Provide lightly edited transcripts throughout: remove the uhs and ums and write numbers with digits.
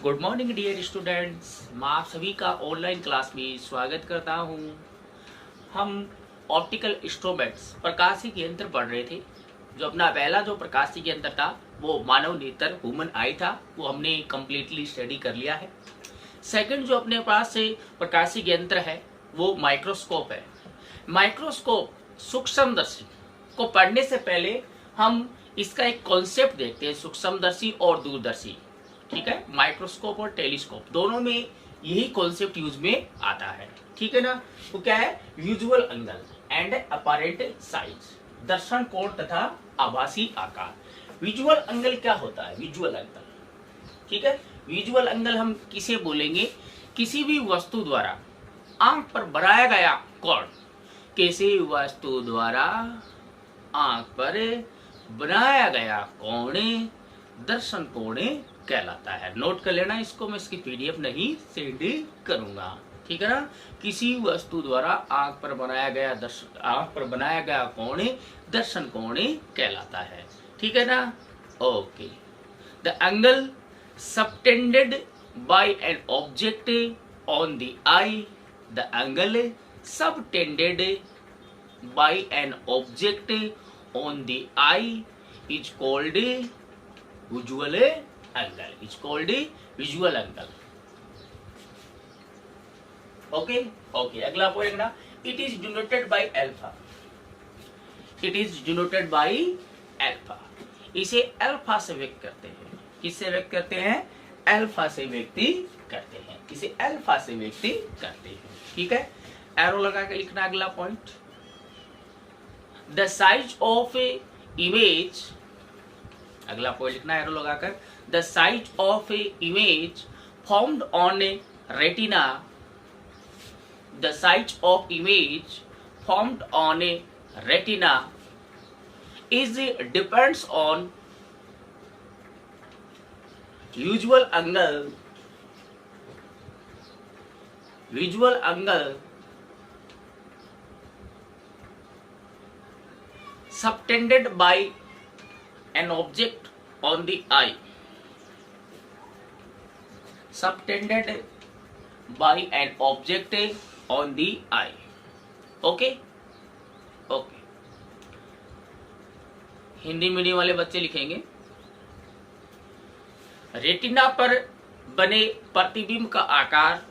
Good morning dear students, मैं आप सभी का ऑनलाइन क्लास में स्वागत करता हूं। हम ऑप्टिकल इंस्ट्रूमेंट्स प्रकाशिक यंत्र पढ़ रहे थे। जो अपना पहला जो प्रकाशिक यंत्र था वो मानव नेत्र ह्यूमन आई था, वो हमने कम्प्लीटली स्टडी कर लिया है। सेकंड जो अपने पास से प्रकाशिक यंत्र है वो माइक्रोस्कोप है। माइक्रोस्कोप सूक्ष्मदर्शी को पढ़ने से पहले हम इसका एक कॉन्सेप्ट देखते हैं, सूक्ष्मदर्शी और दूरदर्शी। ठीक है, माइक्रोस्कोप और टेलीस्कोप दोनों में यही कॉन्सेप्ट यूज में आता है। ठीक है ना। वो क्या है? Visual angle and apparent size, दर्शन कोण तथा आभासी आकार। विजुअल एंगल क्या होता है? विजुअल एंगल, ठीक है, विजुअल एंगल हम किसे बोलेंगे? किसी भी वस्तु द्वारा आंख पर बनाया गया कोण, किसी वस्तु द्वारा आंख पर बनाया गया कोण दर्शन कोण कहलाता है। नोट कर लेना इसको, मैं इसकी पीडीएफ नहीं सेंड करूंगा। ठीक है ना। किसी वस्तु द्वारा आंख पर बनाया गया कोण दर्शन कोण कहलाता है। ठीक है ना। Okay. The angle subtended bye an object on the I, the angle subtended bye an object on the I is called visual angle, is called visual angle. Okay okay. अगला पॉइंट ना, it is denoted by alpha, it is denoted by alpha. इसे alpha से व्यक्त करते हैं। किससे व्यक्त करते हैं? अल्फा से व्यक्ति करते हैं, इसे अल्फा से व्यक्ति करते हैं। ठीक है, एरो लगा के लिखना। अगला point, the size of A image, अगला पॉइंट लिखना एरो लगाकर। The size of A image formed on A retina, the size of image formed on A retina is depends on visual angle, visual angle subtended by an object on the eye, subtended by an object on the eye. Okay okay. Hindi medium वाले बच्चे लिखेंगे, retina पर बने प्रतिबिंब का आकार,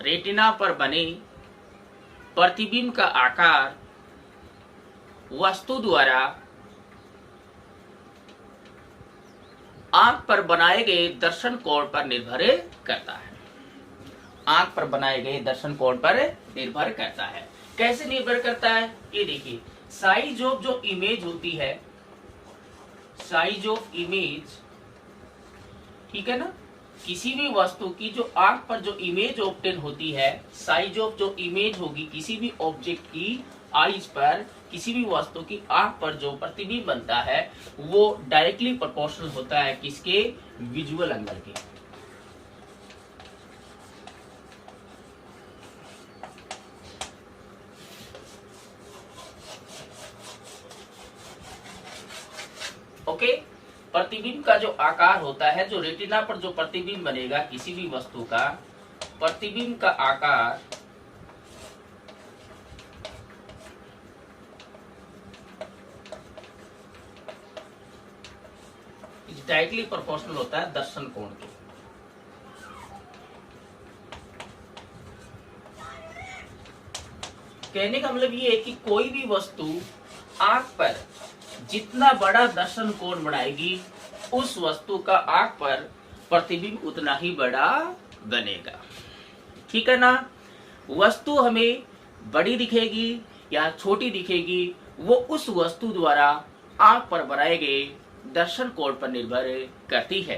retina पर बने प्रतिबिंब का आकार वस्तु द्वारा आंख पर बनाए गए दर्शन कोण पर निर्भर करता है। आंख पर बनाए गए दर्शन कोण पर निर्भर करता है। कैसे निर्भर करता है? ये देखिए, साइज ऑफ जो इमेज होती है, साइज ऑफ इमेज, ठीक है ना, किसी भी वस्तु की जो आंख पर जो इमेज ऑब्टेन होती है, साइज ऑफ जो इमेज होगी किसी भी ऑब्जेक्ट की आईज पर, किसी भी वस्तु की आंख पर जो प्रतिबिंब बनता है वो डायरेक्टली प्रोपोर्शनल होता है किसके? विजुअल एंगल के। ओके। प्रतिबिंब का जो आकार होता है, जो रेटिना पर जो प्रतिबिंब बनेगा किसी भी वस्तु का, प्रतिबिंब का आकार डायरेक्टली प्रोपोर्शनल होता है दर्शन कोण के। कहने का मतलब ये है कि कोई भी वस्तु आंख पर जितना बड़ा दर्शन कोण बनाएगी उस वस्तु का आंख पर प्रतिबिंब उतना ही बड़ा बनेगा। ठीक है ना। वस्तु हमें बड़ी दिखेगी या छोटी दिखेगी वो उस वस्तु द्वारा आंख पर बनाए गए दर्शन कोण पर निर्भर करती है।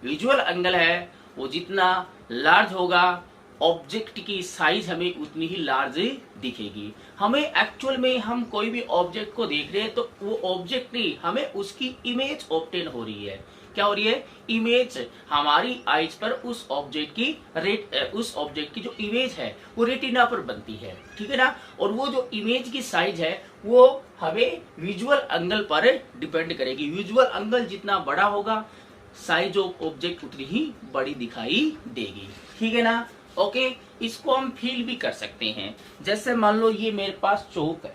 विजुअल एंगल है वो जितना लार्ज होगा, ऑब्जेक्ट की साइज हमें उतनी ही लार्ज दिखेगी। हमें एक्चुअल में हम कोई भी ऑब्जेक्ट को देख रहे हैं तो वो ऑब्जेक्ट नहीं, हमें उसकी इमेज ऑब्टेन हो रही है। क्या हो रही है? इमेज हमारी आईज पर उस ऑब्जेक्ट की जो इमेज है वो रेटिना पर बनती है। ठीक है ना। और वो जो इमेज की साइज है वो हमें विजुअल एंगल पर डिपेंड करेगी। विजुअल एंगल जितना बड़ा होगा साइज ऑफ ऑब्जेक्ट उतनी ही बड़ी दिखाई देगी। ठीक है ना? ओके, इसको हम फील भी कर सकते हैं। जैसे मान लो ये मेरे पास चौक है,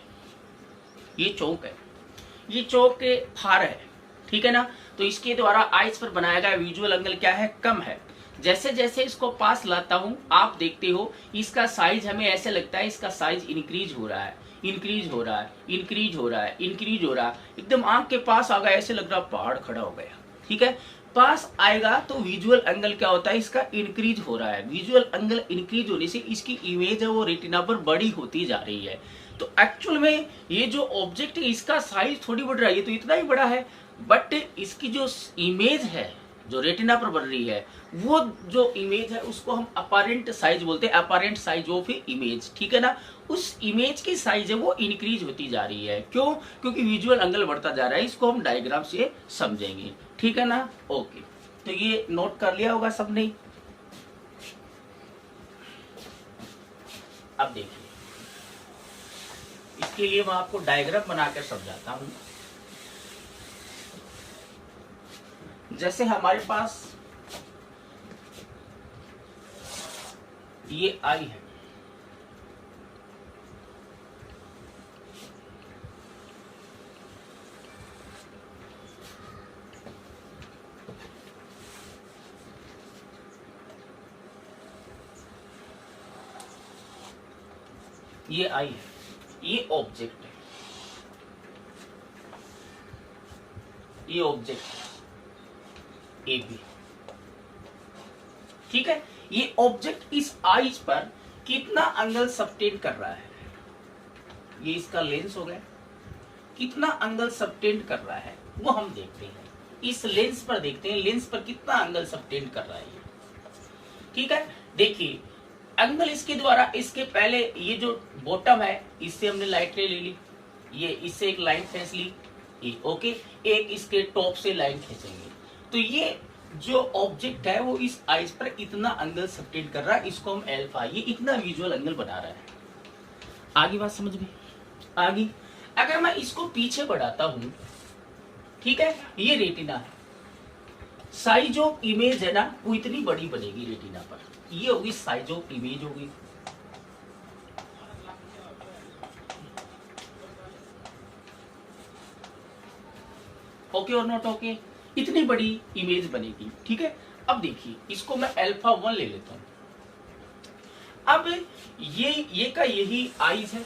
ये चौक है, ये चौक के फार है। ठीक है ना? तो इसके द्वारा आइस पर बनाया गया विजुअल एंगल क्या है? कम है। जैसे जैसे इसको पास लाता हूं, आप देखते हो इसका साइज हमें ऐसे लगता है इसका साइज इंक्रीज हो रहा है, इंक्रीज हो रहा है, इंक्रीज हो रहा है, इंक्रीज हो रहा है। एकदम आंख के पास आ गया, ऐसे लग रहा पहाड़ खड़ा हो गया। ठीक है? पास आएगा तो विजुअल एंगल क्या होता है? इसका इंक्रीज हो रहा है। विजुअल एंगल इंक्रीज होने से इसकी इमेज है वो रेटिना पर बड़ी होती जा रही है। तो एक्चुअल में ये जो ऑब्जेक्ट है इसका साइज थोड़ी बढ़ रहा है, ये तो इतना ही बड़ा है, बट इसकी जो इमेज है जो रेटिना पर बन रही है, वो जो इमेज है उसको हम अपरेंट साइज बोलते हैं, अपरेंट साइज ऑफ इमेज। ठीक है ना? उस इमेज की साइज है वो इंक्रीज होती जा रही है। क्यों? क्योंकि विजुअल एंगल बढ़ता जा रहा है। इसको हम डायग्राम से समझेंगे। ठीक है ना? ओके, तो ये नोट कर लिया होगा सबने। अब देखिए, इसके लिए मैं आपको डायग्राम बनाकर समझाता हूं। जैसे हमारे पास ये आई है, ये आई है, ये ऑब्जेक्ट है, ये ऑब्जेक्ट है ए बी। ठीक है? ये ऑब्जेक्ट इस आइज पर कितना एंगल सबटेंड कर रहा है? ये इसका लेंस हो गया, कितना एंगल सबटेंड कर रहा है वो हम देखते हैं। इस लेंस पर देखते हैं, लेंस पर कितना एंगल सबटेंड कर रहा है ये। ठीक है? देखिए, एंगल इसके द्वारा, इसके पहले ये जो बॉटम है इससे हमने लाइट रे ले ली, ये इससे एक लाइन खींच ली, ये ओके, एक इसके टॉप से लाइन खींचेंगे, तो ये जो ऑब्जेक्ट है वो इस आइस पर इतना एंगल सबटेंड कर रहा है, इसको हम एल्फा, ये इतना विजुअल एंगल बना रहा है। आगे बात समझ में? आगे अगर मैं इसको पीछे बढ़ाता हूं, ठीक है, ये रेटिना है, साइज ऑफ इमेज है ना वो इतनी बड़ी बनेगी रेटिना पर, ये होगी साइज ऑफ इमेज होगी। ओके और नॉट ओके? इतनी बड़ी इमेज बनेगी। ठीक है? अब देखिए, इसको मैं अल्फा 1 ले लेता हूं। अब ये का यही आइज है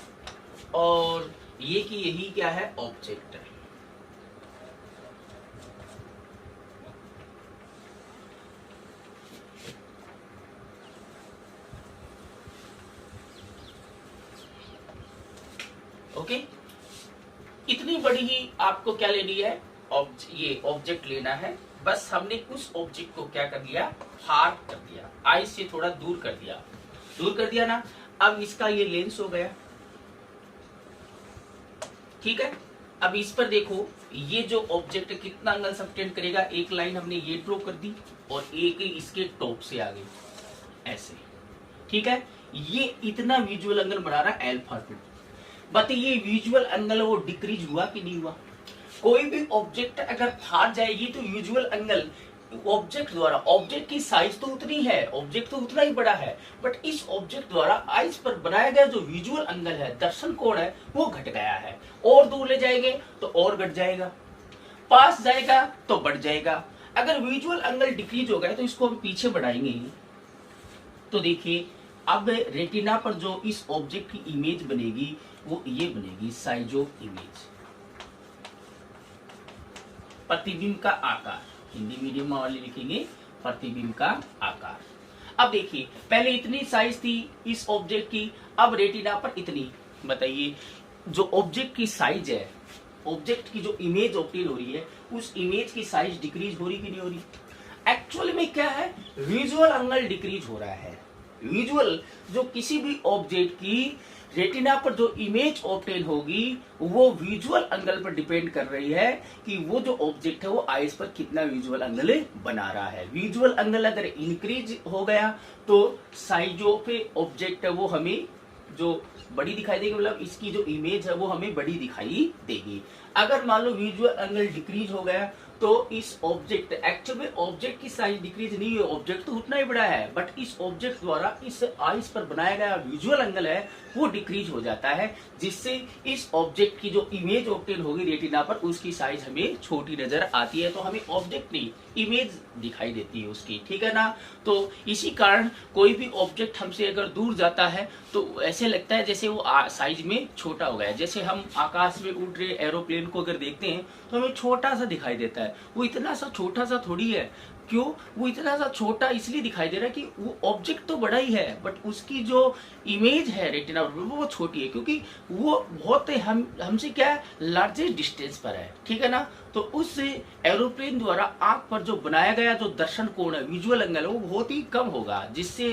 और ये की यही क्या है? ऑब्जेक्ट है। ओके, इतनी बड़ी ही आपको क्या लेनी है? ये ऑब्जेक्ट लेना है। बस हमने उस ऑब्जेक्ट को क्या कर दिया? फार कर दिया, आई से थोड़ा दूर कर दिया, दूर कर दिया ना। अब इसका ये लेंस हो गया। ठीक है? अब इस पर देखो, ये जो ऑब्जेक्ट कितना एंगल सबटेंड करेगा? एक लाइन हमने ये ड्रॉ कर दी और एक इसके टॉप से आ गई ऐसे। ठीक है? ये इतना विजुअल एंगल बना रहा है अल्फा 2। बताइए, विजुअल एंगल वो डिक्रीज हुआ कि नहीं हुआ? कोई भी ऑब्जेक्ट अगर फार जाएगी तो विजुअल एंगल ऑब्जेक्ट द्वारा, ऑब्जेक्ट की साइज तो उतनी है, ऑब्जेक्ट तो उतना ही बड़ा है, बट इस ऑब्जेक्ट द्वारा आइज पर बनाया गया जो विजुअल एंगल है, दर्शन कोण है, वो घट गया है। और दूर ले जाएंगे तो और घट जाएगा, पास जाएगा तो बढ़ जाएगा। अगर विजुअल एंगल डिक्रीज हो गया तो इसको हम पीछे बढ़ाएंगे। तो देखिए, अब रेटिना पर जो इस ऑब्जेक्ट की इमेज बनेगी वो ये बनेगी, साइज ऑफ इमेज, प्रतिबिंब का आकार। हिंदी मीडियम वाले लिखेंगे प्रतिबिंब का आकार। अब देखिए, पहले इतनी साइज थी इस ऑब्जेक्ट की, अब रेटिना पर इतनी। बताइए, जो ऑब्जेक्ट की साइज है, ऑब्जेक्ट की जो इमेज ऑब्टेन हो रही है, उस इमेज की साइज डिक्रीज हो रही कि नहीं हो रही? एक्चुअली में क्या है? विजुअल एंगल डिक्रीज हो रहा है। विजुअल जो किसी भी ऑब्जेक्ट की रेटिना पर जो इमेज ऑब्टेन होगी वो विजुअल एंगल पर डिपेंड कर रही है कि वो जो ऑब्जेक्ट है वो आइज पर कितना विजुअल एंगल बना रहा है। विजुअल एंगल अगर इंक्रीज हो गया तो साइज ऑफ ऑब्जेक्ट है वो हमें जो बड़ी दिखाई देगी, मतलब इसकी जो इमेज है वो हमें बड़ी दिखाई देगी। अगर मान लो विजुअल एंगल डिक्रीज हो गया तो इस ऑब्जेक्ट एक्चुअल में ऑब्जेक्ट की साइज डिक्रीज नहीं है, ऑब्जेक्ट तो उतना ही बड़ा है, बट इस ऑब्जेक्ट द्वारा इस आइस पर बनाया गया विजुअल एंगल है वो डिक्रीज हो जाता है, जिससे इस ऑब्जेक्ट की जो इमेज ऑब्टेन होगी रेटिना पर उसकी साइज हमें छोटी नजर आती है, तो हमें ऑब्जेक्ट नहीं इमेज दिखाई देती है उसकी, ठीक है ना। तो इसी कारण कोई भी ऑब्जेक्ट हमसे अगर दूर जाता है तो ऐसे लगता है जैसे वो साइज में छोटा हो गया है। जैसे हम आकाश में उड़ रहे एरोप्लेन को अगर देखते हैं तो हमें छोटा सा दिखाई देता है, वो इतना सा छोटा सा थोड़ी है। क्यों वो इतना सा छोटा इसलिए दिखाई दे रहा है कि वो ऑब्जेक्ट तो बड़ा ही है बट उसकी जो इमेज है रेटिना पर वो छोटी है, क्योंकि वो बहुत हमसे क्या है लार्जेस्ट डिस्टेंस पर है, ठीक है ना। तो उस एरोप्लेन द्वारा आंख पर जो बनाया गया जो दर्शन कोण है विजुअल एंगल है वो बहुत ही कम होगा, जिससे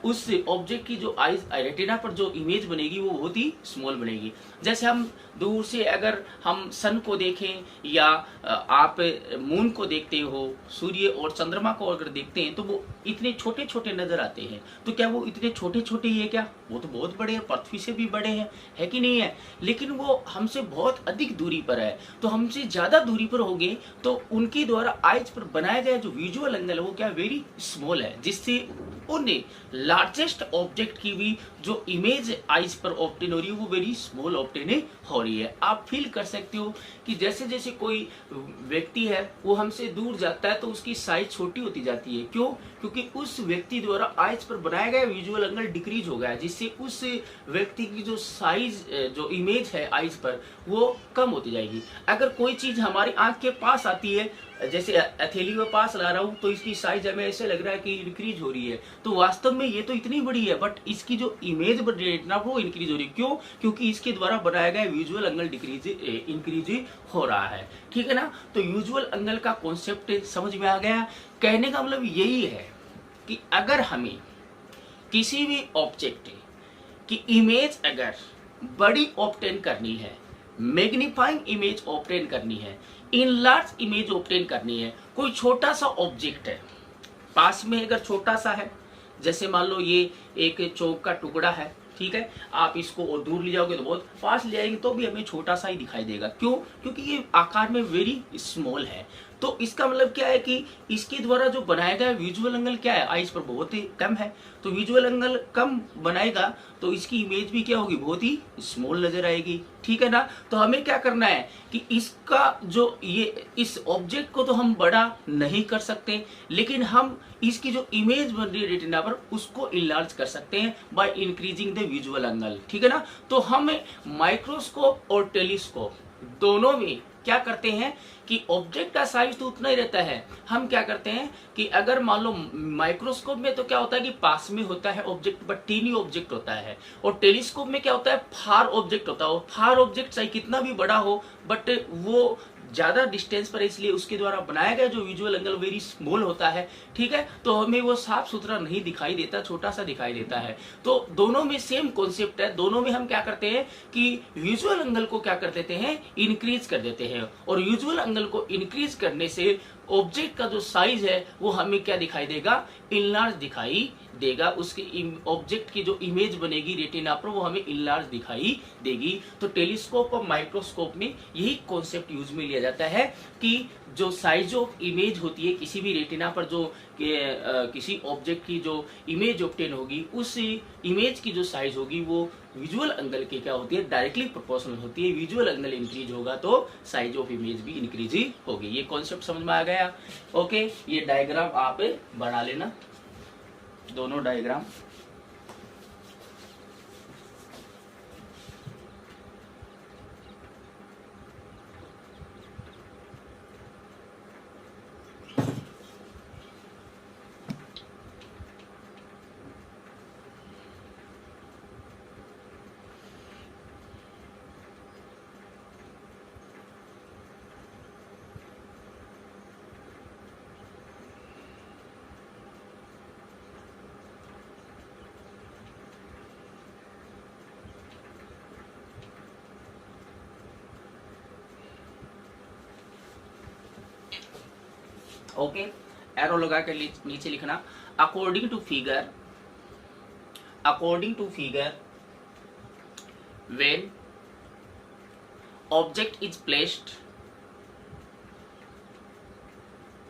उस ऑब्जेक्ट की जो आइज रेटिना पर जो इमेज बनेगी वो बहुत ही स्मॉल बनेगी। जैसे हम दूर से अगर हम सन को देखें या आप मून को देखते हो, सूर्य और चंद्रमा को अगर देखते हैं तो वो इतने छोटे छोटे नजर आते हैं, तो क्या वो इतने छोटे छोटे ही है क्या? वो तो बहुत बड़े हैं, पृथ्वी से भी बड़े हैं, है कि नहीं है? लेकिन वो हमसे बहुत अधिक दूरी पर है, तो हमसे ज्यादा दूरी पर होंगे तो उनके द्वारा आइज पर बनाया गया जो विजुअल एंगल है वो क्या वेरी स्मॉल है, जिससे उन्हें लार्जेस्ट ऑब्जेक्ट की भी जो इमेज आइज पर ऑब्टेन हो रही है वो वेरी स्मॉल ऑब्टेन हो रही है। आप फील कर सकते हो कि जैसे जैसे कोई व्यक्ति है वो हमसे दूर जाता है तो उसकी साइज छोटी होती जाती है। क्यों? क्योंकि उस व्यक्ति द्वारा आइज पर बनाया गया विजुअल एंगल डिक्रीज हो गया है, जिससे उस व्यक्ति की जो साइज जो इमेज है आइज पर वो कम होती जाएगी। अगर कोई चीज हमारी आंख के पास आती है, जैसे हथेली में पास ला रहा हूं तो इसकी साइज हमें ऐसे लग रहा है कि इंक्रीज हो रही है, तो वास्तव में ये तो इतनी बड़ी है बट इसकी जो इमेज बन रही है ना वो इंक्रीज हो रही है। क्यों? क्योंकि इसके द्वारा बनाया गया विजुअल एंगल डिक्रीज इंक्रीज हो रहा है, ठीक है ना। तो विजुअल एंगल का कॉन्सेप्ट समझ में आ गया। कहने का मतलब यही है कि अगर हमें किसी भी ऑब्जेक्ट की इमेज अगर बड़ी ऑब्टेन करनी है, मैग्नीफाइंग इमेज ऑब्टेन करनी है, इनलार्ज इमेज ऑब्टेन करनी है, कोई छोटा सा ऑब्जेक्ट है पास में अगर छोटा सा है, जैसे मान लो ये एक चौक का टुकड़ा है, ठीक है, आप इसको और दूर ले जाओगे तो बहुत पास ले आएंगे तो भी हमें छोटा सा ही दिखाई देगा। क्यों? क्योंकि ये आकार में वेरी स्मॉल है। तो इसका मतलब क्या है कि इसके द्वारा जो बनाया गया विजुअल एंगल क्या है आइज पर बहुत ही कम है, तो विजुअल एंगल कम बनाएगा तो इसकी इमेज भी क्या होगी बहुत ही स्मॉल नजर आएगी, ठीक है ना। तो हमें क्या करना है कि इसका जो ये इस ऑब्जेक्ट को तो हम बड़ा नहीं कर सकते, लेकिन हम इसकी जो इमेज बन रही है रेटिना पर उसको इनलार्ज कर सकते हैं by increasing the visual angle, ठीक है ना। तो हम माइक्रोस्कोप और टेलीस्कोप दोनों में क्या करते हैं कि ऑब्जेक्ट का साइज तो उतना ही रहता है, हम क्या करते हैं कि अगर मान लो माइक्रोस्कोप में तो क्या होता है कि पास में होता है ऑब्जेक्ट बट टीनी ऑब्जेक्ट होता है, और टेलीस्कोप में क्या होता है फार ऑब्जेक्ट होता है, और फार ऑब्जेक्ट चाहे कितना भी बड़ा हो बट वो ज्यादा डिस्टेंस पर, इसलिए उसके द्वारा बनाया गया जो विजुअल एंगल वेरी स्मॉल होता है, ठीक है। तो हमें वो साफ सुथरा नहीं दिखाई देता, छोटा सा दिखाई देता है। तो दोनों में सेम कॉन्सेप्ट है, दोनों में हम क्या करते हैं कि विजुअल एंगल को क्या कर देते हैं इंक्रीज कर देते हैं, और विजुअल एंगल को इंक्रीज करने से ऑब्जेक्ट का जो साइज है वो हमें क्या दिखाई देगा इनलार्ज दिखाई देगा, उसके ऑब्जेक्ट की जो इमेज बनेगी रेटिना पर वो हमें इनलार्ज दिखाई देगी। तो टेलीस्कोप और माइक्रोस्कोप में यही कॉन्सेप्ट यूज में लिया जाता है कि जो साइज ऑफ इमेज होती है किसी भी रेटिना पर, जो किसी ऑब्जेक्ट की जो इमेज ऑब्टेन होगी उस इमेज की जो साइज होगी वो विजुअल एंगल के क्या होती है डायरेक्टली प्रोपोर्शनल होती है। विजुअल एंगल इंक्रीज होगा तो साइज ऑफ इमेज भी इंक्रीज ही होगी। ये कॉन्सेप्ट समझ में आ गया? ओके, ये डायग्राम आप बना लेना, दोनों डायग्राम। ओके, एरो लगा के नीचे लिखना according to figure when object is placed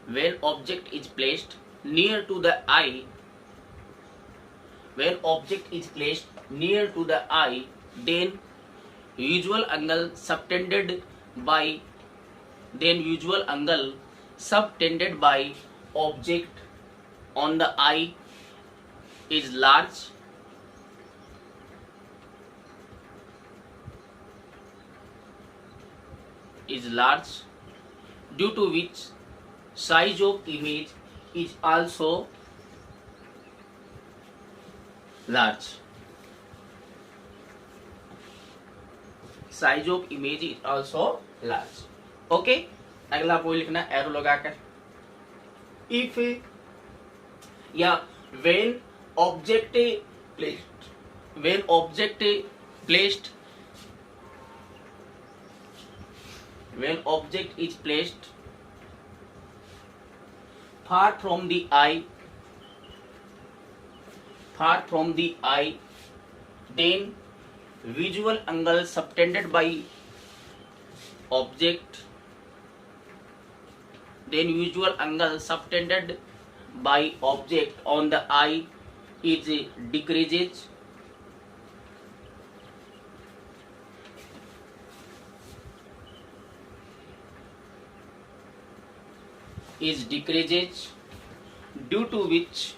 when object is placed near to the eye, when object is placed near to the eye, then visual angle subtended by object on the eye is large, due to which size of image is also large. Size of image is also large. Okay, अगला point लिखना arrow लगाकर. If या when object is placed far from the eye, then visual angle subtended by object on the eye is decreases, due to which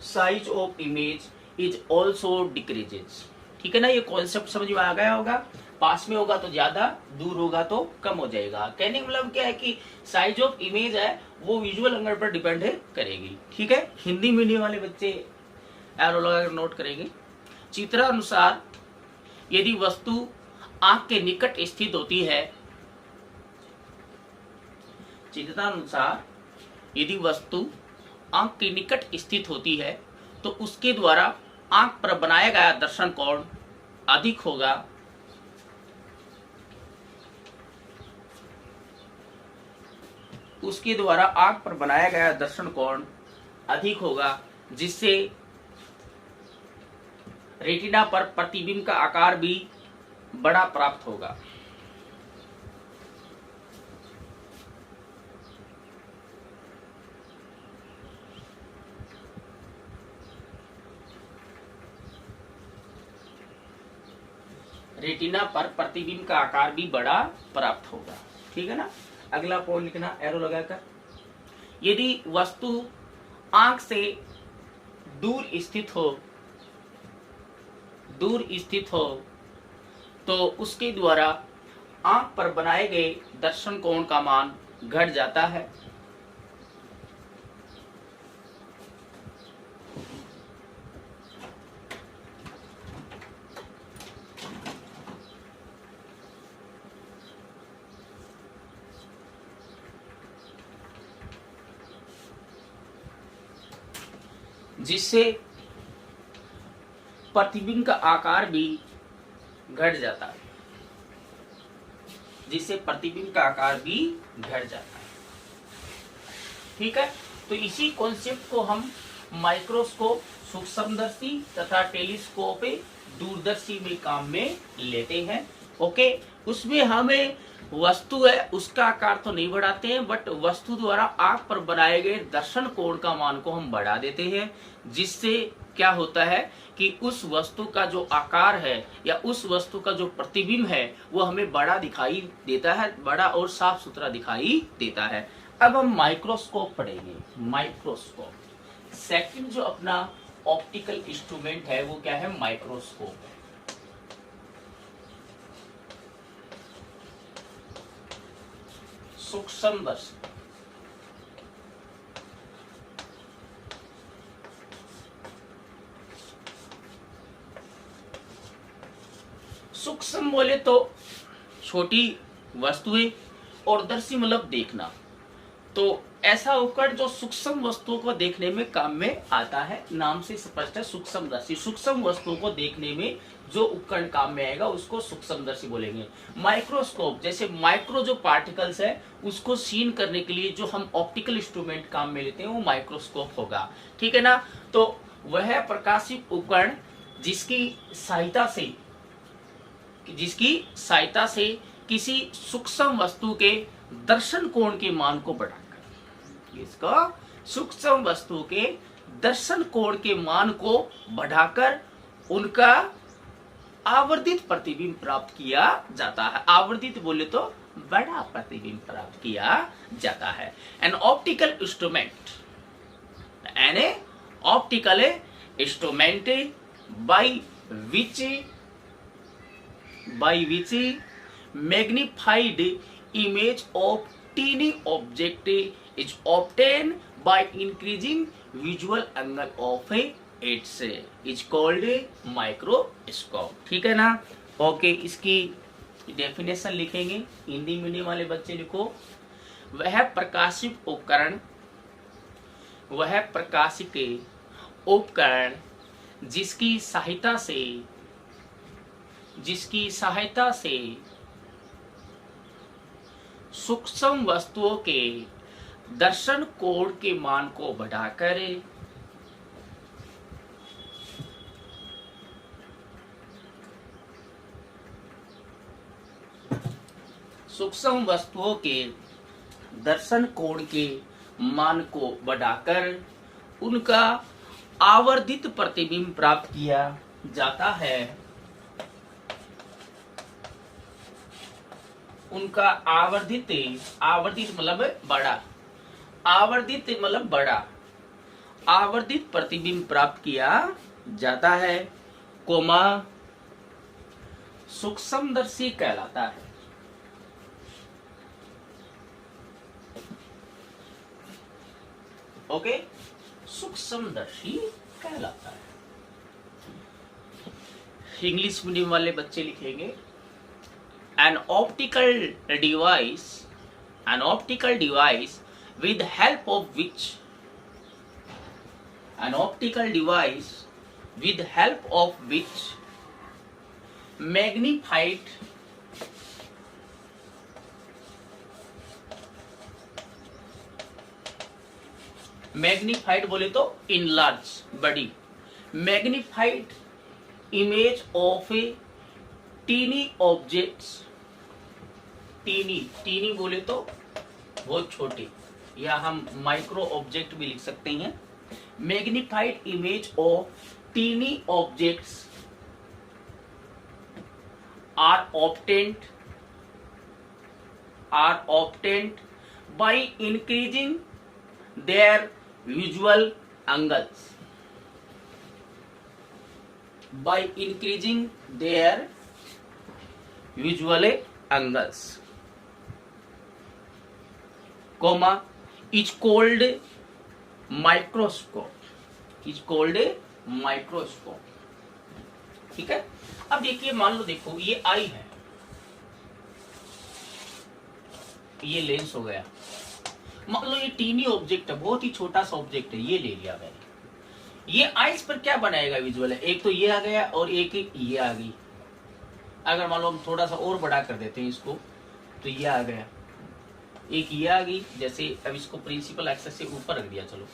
size of image is also decreases. ठीक है ना, ये concept समझ में आ गया होगा. पास में होगा तो ज्यादा, दूर होगा तो कम हो जाएगा. कहने का मतलब क्या है कि साइज ऑफ इमेज है वो विजुअल एंगल पर डिपेंड करेगी. ठीक है, हिंदी मीडियम वाले बच्चे एरो लगाकर नोट करेंगे. चित्रानुसार यदि वस्तु आंख के निकट स्थित होती है, आंख के निकट स्थित होती है तो उसके द्वारा आंख पर बनाया गया दर्शन कोण अधिक होगा, जिससे रेटिना पर प्रतिबिंब का आकार भी बड़ा प्राप्त होगा. रेटिना पर प्रतिबिंब का आकार भी बड़ा प्राप्त होगा. ठीक है ना, अगला पॉइंट लिखना एरो लगाकर. यदि वस्तु आंख से दूर स्थित हो तो उसके द्वारा आंख पर बनाए गए दर्शन कोण का मान घट जाता है. जिससे प्रतिबिंब का आकार भी घट जाता है. ठीक है, तो इसी कॉन्सेप्ट को हम माइक्रोस्कोप, सूक्ष्मदर्शी तथा टेलीस्कोप, दूरदर्शी में काम में लेते हैं. ओके, उसमें हमें वस्तु है उसका आकार तो नहीं बढ़ाते हैं, बट वस्तु द्वारा आंख पर बनाए गए दर्शन कोण का मान को हम बढ़ा देते हैं. जिससे क्या होता है कि उस वस्तु का जो आकार है या उस वस्तु का जो प्रतिबिंब है वो हमें बड़ा दिखाई देता है, बड़ा और साफ सुथरा दिखाई देता है. अब हम माइक्रोस्कोप पढ़ेंगे. माइक्रोस्कोप सेकंड जो अपना ऑप्टिकल इंस्ट्रूमेंट है वो क्या है, माइक्रोस्कोप. सूक्ष्मदर्शी. सूक्ष्म बोले तो छोटी वस्तुएं और दर्शी मतलब देखना. तो ऐसा उपकरण जो सूक्ष्म वस्तुओं को देखने में काम में आता है, नाम से स्पष्ट है सूक्ष्मदर्शी. सूक्ष्म वस्तुओं को देखने में जो उपकरण काम में आएगा उसको सूक्ष्मदर्शी बोलेंगे. माइक्रोस्कोप जैसे माइक्रो जो पार्टिकल्स है उसको सीन करने के लिए जो हम ऑप्टिकल इंस्ट्रूमेंट काम में लेते हैं वो माइक्रोस्कोप होगा. ठीक है ना, तो वह प्रकाशीय उपकरण जिसकी सहायता से किसी सूक्ष्म वस्तु के दर्शन कोण के मान को बढ़ाकर, इसका सूक्ष्म वस्तु के दर्शन कोण के मान को बढ़ाकर उनका आवर्धित प्रतिबिंब प्राप्त किया जाता है। आवर्धित बोले तो बड़ा प्रतिबिंब प्राप्त किया जाता है। An optical instrument, an optical instrument by which magnified image of tiny object is obtained by increasing visual angle of its is called microscope। ठीक है ना। ओके, इसकी डेफिनेशन लिखेंगे। हिंदी मीडियम वाले बच्चे लिखो, वह प्रकाशिक उपकरण जिसकी सहायता से सूक्ष्म वस्तुओं के दर्शन कोण के मान को बढ़ाकर सूक्ष्म वस्तुओं के दर्शन कोण के मान को बढ़ाकर उनका आवर्धित प्रतिबिंब प्राप्त किया जाता है। उनका आवर्धित मतलब बड़ा, आवर्धित प्रतिबिंब प्राप्त किया जाता है, कोमा सूक्ष्मदर्शी कहलाता है। ओके, सूक्ष्मदर्शी कहलाता है। इंग्लिश मीडियम वाले बच्चे लिखेंगे, an optical device with help of which magnified बोले तो इनलार्ज, बड़ी, magnified image of a tiny objects, tiny बोले तो बहुत छोटे, या हम माइक्रो ऑब्जेक्ट भी लिख सकते हैं। Magnified image of tiny objects are obtained by increasing their visual angles, comma is called microscope, ठीक है। अब देखिए, मान लो, देखो ये आई है, ये लेंस हो गया। मान लो ये टीनी ऑब्जेक्ट है, बहुत ही छोटा सा ऑब्जेक्ट है, ये ले लिया मैंने। ये आइस पर क्या बनाएगा विजुअल है, एक तो ये आ गया और एक ये आ गई। अगर मान लो हम थोड़ा सा और बड़ा कर देते हैं इसको, तो ये आ गया, एक ये आ गई। जैसे अब इसको प्रिंसिपल एक्सेस से ऊपर रख दिया, चलो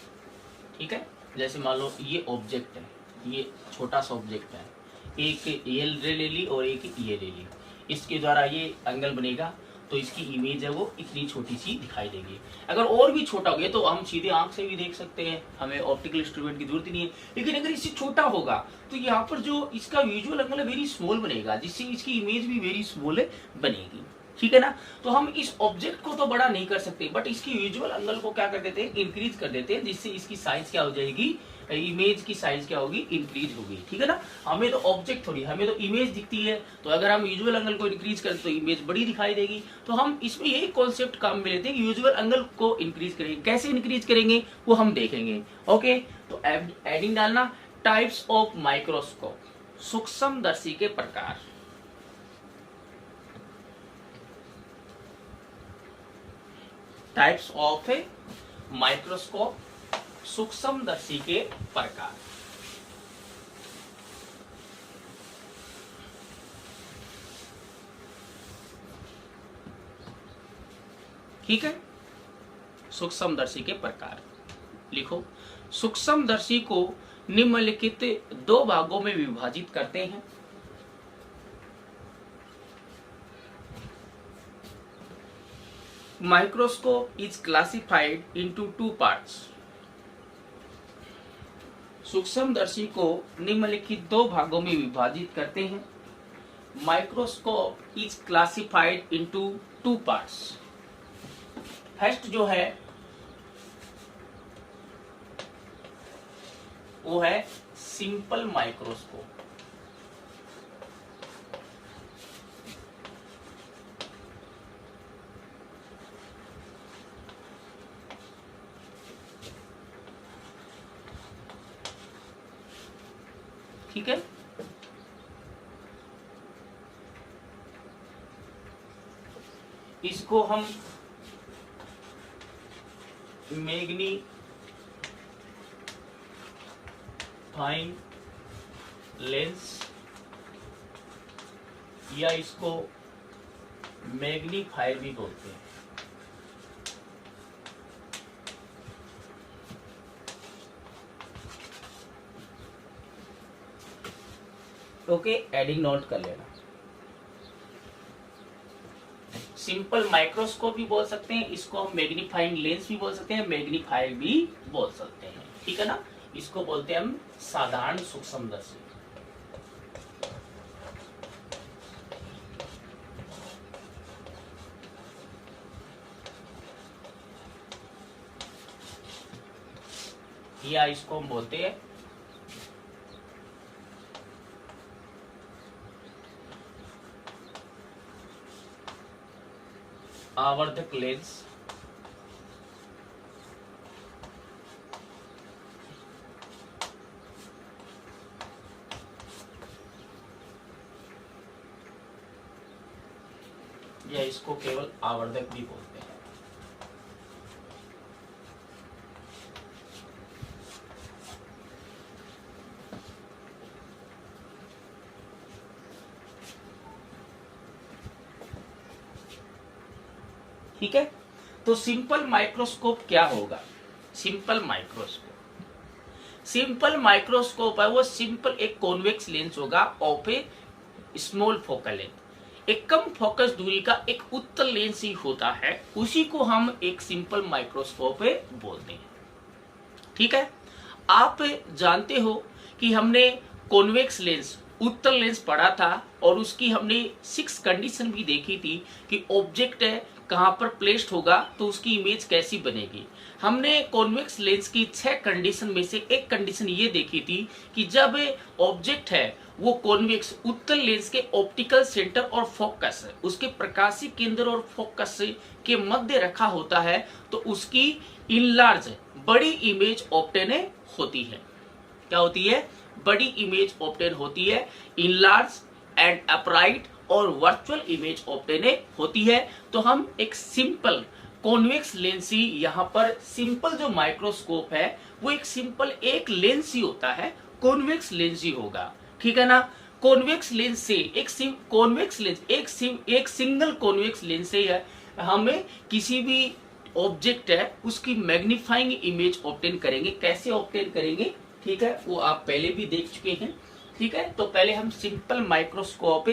ठीक है। जैसे मान लो ये ऑब्जेक्ट है, ये छोटा सा ऑब्जेक्ट है, एक ये ले ली और एक ये ले ली, इसके द्वारा ये एंगल बनेगा, तो इसकी इमेज है वो इतनी छोटी सी दिखाई देगी। अगर और भी छोटा हो गया तो हम सीधे आंख से भी देख सकते हैं, हमें ऑप्टिकल इंस्ट्रूमेंट की जरूरत नहीं है। लेकिन अगर इससे छोटा होगा तो यहाँ पर जो इसका विजुअल एंगल है वेरी स्मॉल बनेगा, जिससे इसकी इमेज भी वेरी स्मॉल बनेगी, ठीक है ना। तो हम इस ऑब्जेक्ट को तो बड़ा नहीं कर सकते, बट इसकी विजुअल एंगल को क्या कर देते हैं, इंक्रीज कर देते हैं, जिससे इसकी साइज क्या हो जाएगी, इमेज की साइज क्या होगी, इंक्रीज होगी, ठीक है ना। हमें तो ऑब्जेक्ट थोड़ी, हमें तो इमेज दिखती है, तो अगर हम विजुअल एंगल को इंक्रीज करें तो इमेज बड़ी दिखाई देगी। तो हम इसमें यही कॉन्सेप्ट काम में लेते हैं कि विजुअल एंगल को इंक्रीज करेंगे। कैसे इंक्रीज करेंगे वो हम देखेंगे। ओके, तो एडिंग डालना, टाइप्स ऑफ माइक्रोस्कोप, सूक्ष्मदर्शी के प्रकार। टाइप्स ऑफ माइक्रोस्कोप, सूक्ष्मदर्शी के प्रकार। ठीक है, सूक्ष्मदर्शी के प्रकार लिखो। सूक्ष्मदर्शी को निम्नलिखित दो भागों में विभाजित करते हैं। microscope is classified into two parts. सूक्ष्मदर्शी को निम्नलिखित दो भागों में विभाजित करते हैं. Microscope is classified into two parts. First जो है वो है सिंपल माइक्रोस्कोप. ठीक है. इसको हम मैग्नीफाइंग लेंस या इसको मैग्नीफायर भी बोलते हैं. ओके, एडिंग नोट कर लेना. सिंपल माइक्रोस्कोप भी बोल सकते हैं, इसको हम मैग्नीफाइंग लेंस भी बोल सकते हैं, मैग्नीफायर भी बोल सकते हैं. ठीक है ना. इसको बोलते हैं हम साधारण सूक्ष्मदर्शी. या इसको हम बोलते हैं आवर्धक लेंस. या इसको केवल आवर्धक भी बोलते हैं. ठीक है. तो सिंपल माइक्रोस्कोप क्या होगा? सिंपल माइक्रोस्कोप है वो सिंपल एक कॉन्वेक्स लेंस होगा of A small focal length. एक कम फोकस दूरी का एक उत्तल लेंस ही होता है, उसी को हम एक सिंपल माइक्रोस्कोप बोलते हैं. ठीक है. आप जानते हो कि हमने कॉन्वेक्स लेंस, उत्तल लेंस पढ़ा था और उसकी हमने 6 कंडीशन भी देखी थी कि ऑब्जेक्ट है कहां पर प्लेस्ड होगा तो उसकी इमेज कैसी बनेगी. हमने कॉन्वेक्स लेंस की 6 कंडीशन में से एक कंडीशन ये देखी थी कि जब ऑब्जेक्ट है वो कॉन्वेक्स उत्तल लेंस के ऑप्टिकल सेंटर और फोकस, उसके प्रकाशीय केंद्र और फोकस के मध्य रखा होता है तो उसकी इनलार्ज बड़ी इमेज ऑब्टेन होती है. क्या होती है? बड़ी इमेज ऑब्टेन होती है. इनलार्ज एंड अपराइट और वर्चुअल इमेज ऑब्टेन होती है. तो हम एक सिंपल कॉन्वेक्स लेंस ही यहाँ पर, सिंपल जो माइक्रोस्कोप है वो एक सिंपल एक लेंस ही होता है, कॉन्वेक्स लेंस ही होगा. ठीक है ना. कॉन्वेक्स लेंस से एक सिंगल कॉन्वेक्स लेंस से हमें किसी भी ऑब्जेक्ट है उसकी मैग्नीफाइंग इमेज ऑब्टेन करेंगे. कैसे ऑब्टेन करेंगे? ठीक है, वो आप पहले भी देख चुके हैं. ठीक है. तो पहले हम सिंपल माइक्रोस्कोप,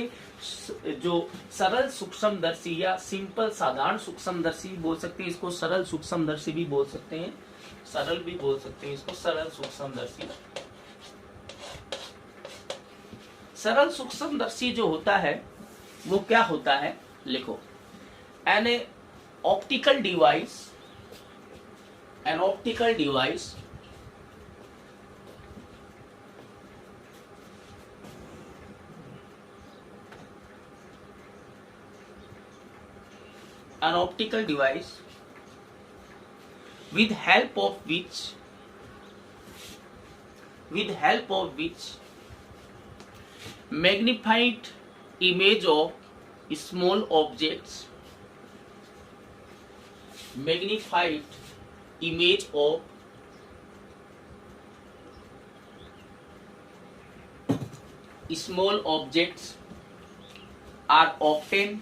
जो सरल सूक्ष्मदर्शी या सिंपल साधारण सूक्ष्मदर्शी भी बोल सकते हैं, इसको सरल सूक्ष्मदर्शी भी बोल सकते हैं, सरल भी बोल सकते हैं इसको सरल सूक्ष्मदर्शी. सरल सूक्ष्मदर्शी जो होता है वो क्या होता है? लिखो, an optical device with help of which magnified image of small objects, magnified image of small objects are obtained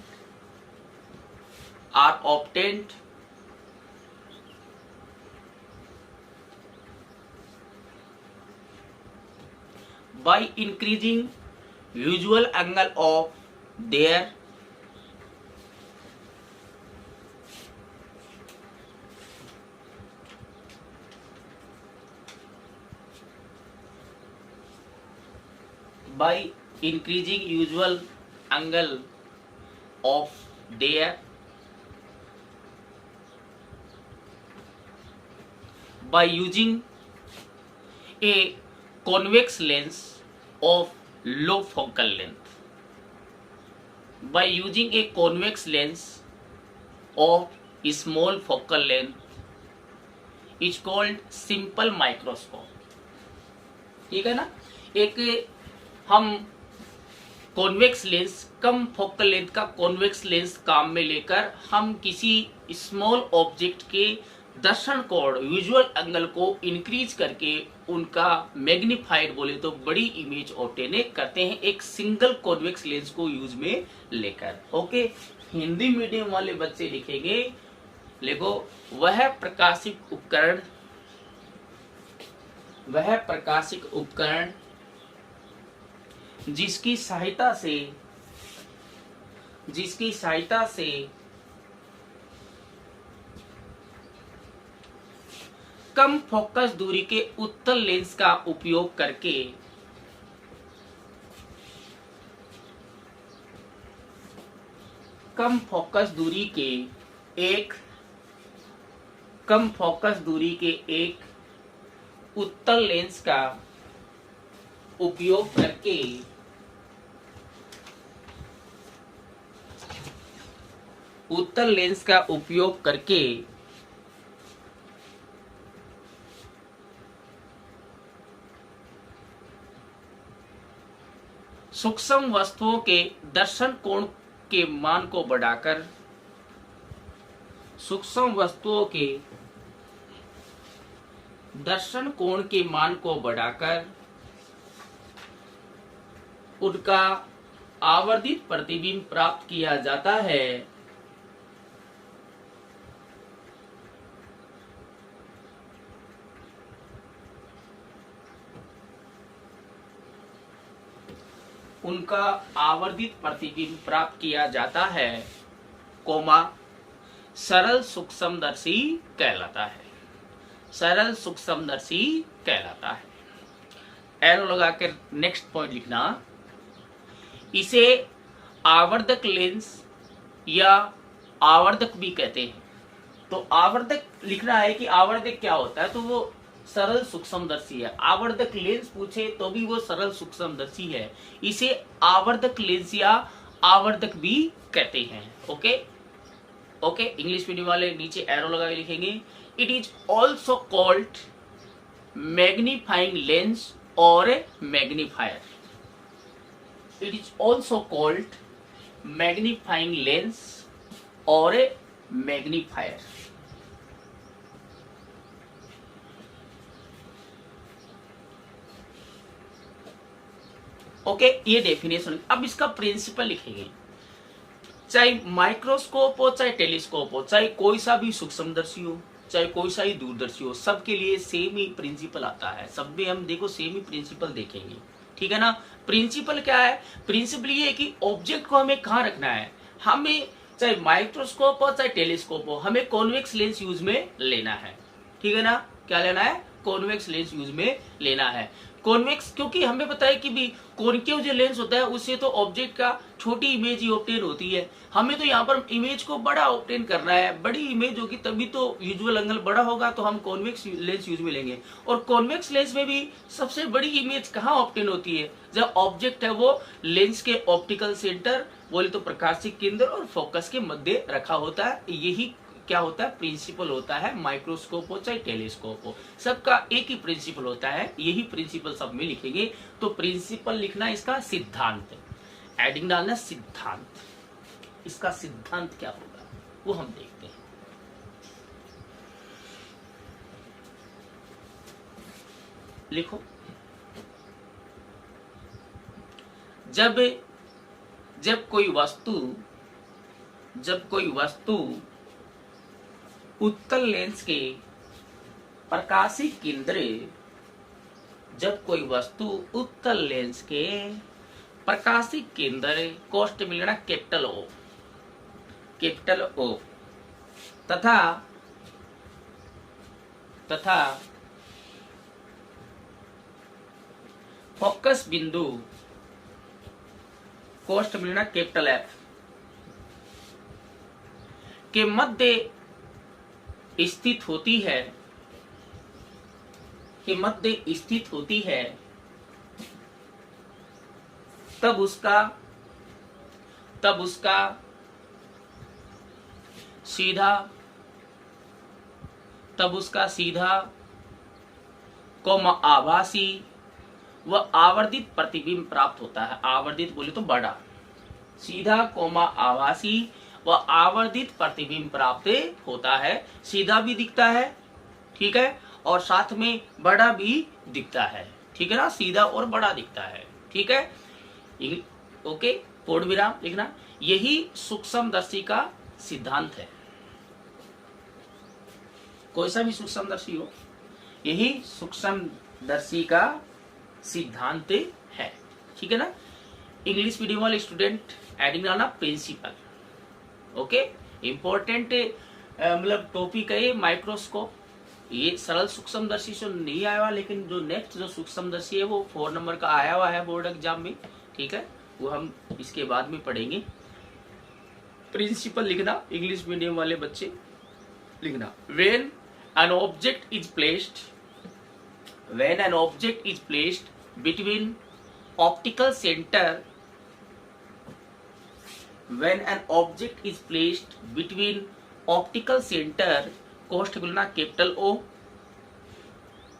by increasing visual angle of their by increasing usual angle of their by using a convex lens of low focal length. By using a convex lens of small focal length is called simple microscope. ठीक है ना। एक हम convex lens, कम focal length का convex lens काम में लेकर हम किसी स्मॉल ऑब्जेक्ट के दर्शन कोण, विजुअल एंगल को इंक्रीज करके उनका मैग्नीफाइड बोले तो बड़ी इमेज ऑब्टेन करते हैं एक सिंगल कॉन्वेक्स लेंस को यूज में लेकर। ओके, हिंदी मीडियम वाले बच्चे लिखेंगे, देखो वह प्रकाशिक उपकरण जिसकी सहायता से कम फोकस दूरी के उत्तल लेंस का उपयोग करके कम फोकस दूरी के एक उत्तल लेंस का उपयोग करके सूक्ष्म वस्तुओं के दर्शन कोण के मान को बढ़ाकर उनका आवर्धित प्रतिबिंब प्राप्त किया जाता है। कोमा सरल सूक्ष्मदर्शी कहलाता है। एरो लगा कर नेक्स्ट पॉइंट लिखना, इसे आवर्धक लेंस या आवर्धक भी कहते हैं। तो आवर्धक लिखना है कि आवर्धक क्या होता है, तो वो सरल सूक्ष्मदर्शी है। आवर्धक लेंस पूछे तो भी वो सरल सूक्ष्मदर्शी है, इसे आवर्धक लेंस या आवर्धक भी कहते हैं। ओके, इंग्लिश मीडियम वाले नीचे एरो लगा के लिखेंगे, it is also called magnifying lens और magnifier. It is also called magnifying lens और मैग्नीफायर। ओके, ये डेफिनेशन। अब इसका प्रिंसिपल लिखेंगे, चाहे माइक्रोस्कोप हो, चाहे टेलीस्कोप हो, चाहे कोई सा भी सूक्ष्मदर्शी हो, चाहे कोई सा ही दूरदर्शी हो, सबके लिए सेम ही प्रिंसिपल आता है। सब में हम देखो सेम ही प्रिंसिपल देखेंगे, ठीक है ना। प्रिंसिपल क्या है? प्रिंसिपल ये है कि ऑब्जेक्ट को हमें कहाँ रखना है। हमें चाहे माइक्रोस्कोप हो चाहे टेलीस्कोप हो, हमें कॉन्वेक्स लेंस यूज में लेना है, ठीक है ना। क्या लेना है? कॉन्वेक्स लेंस यूज में लेना है। कॉन्वेक्स क्योंकि हमें पता है कि भी कॉन्केव जो लेंस होता है उससे तो ऑब्जेक्ट का छोटी इमेज ही ऑब्टेन होती है। हमें तो यहाँ पर इमेज को बड़ा ऑब्टेन करना है, बड़ी इमेज होगी तभी तो विजुअल एंगल बड़ा होगा, तो हम कॉन्वेक्स लेंस यूज में लेंगे। और कॉन्वेक्स लेंस में भी सबसे बड़ी इमेज कहाँ ऑब्टेन होती है? जब ऑब्जेक्ट है वो लेंस के ऑप्टिकल सेंटर बोले तो प्रकाशिक केंद्र और फोकस के मध्य रखा होता है। यही क्या होता है? प्रिंसिपल होता है। माइक्रोस्कोप हो चाहे टेलीस्कोप हो, सबका एक ही प्रिंसिपल होता है। यही प्रिंसिपल सब में लिखेंगे। तो प्रिंसिपल लिखना, इसका सिद्धांत, एडिंग डालना सिद्धांत। इसका सिद्धांत क्या होगा वो हम देखते हैं। लिखो, जब कोई वस्तु उत्तल लेंस के प्रकाशिक केंद्र, जब कोई वस्तु उत्तल लेंस के प्रकाशिक केंद्र कोष्ठ मिलना कैपिटल ओ तथा फोकस बिंदु कोष्ठ मिलना कैपिटल एफ के मध्य स्थित होती है, के मध्य स्थित होती है, तब उसका सीधा कोमा आभासी व आवर्धित प्रतिबिंब प्राप्त होता है। आवर्धित बोले तो बड़ा, सीधा कोमा आभासी व आवर्धित प्रतिबिंब प्राप्त होता है। सीधा भी दिखता है, ठीक है, और साथ में बड़ा भी दिखता है, ठीक है ना, सीधा और बड़ा दिखता है, ठीक है। ओके, पूर्ण विराम लिखना। यही सूक्ष्मदर्शी का सिद्धांत है। कोई सा भी सूक्ष्मदर्शी हो, यही सूक्ष्मदर्शी का सिद्धांत है, ठीक है ना। इंग्लिश मीडियम वाले स्टूडेंट एडिंग डालना प्रिंसिपल। ओके, इंपॉर्टेंट मतलब टॉपिक है ये माइक्रोस्कोप। ये सरल सूक्ष्मदर्शी से नहीं आया हुआ, लेकिन जो नेक्स्ट जो सूक्ष्मदर्शी है वो 4 नंबर का आया हुआ है बोर्ड एग्जाम में, ठीक है, वो हम इसके बाद में पढ़ेंगे। प्रिंसिपल लिखना, इंग्लिश मीडियम वाले बच्चे लिखना। When an object is placed between optical center कोष्ठ बोलना capital O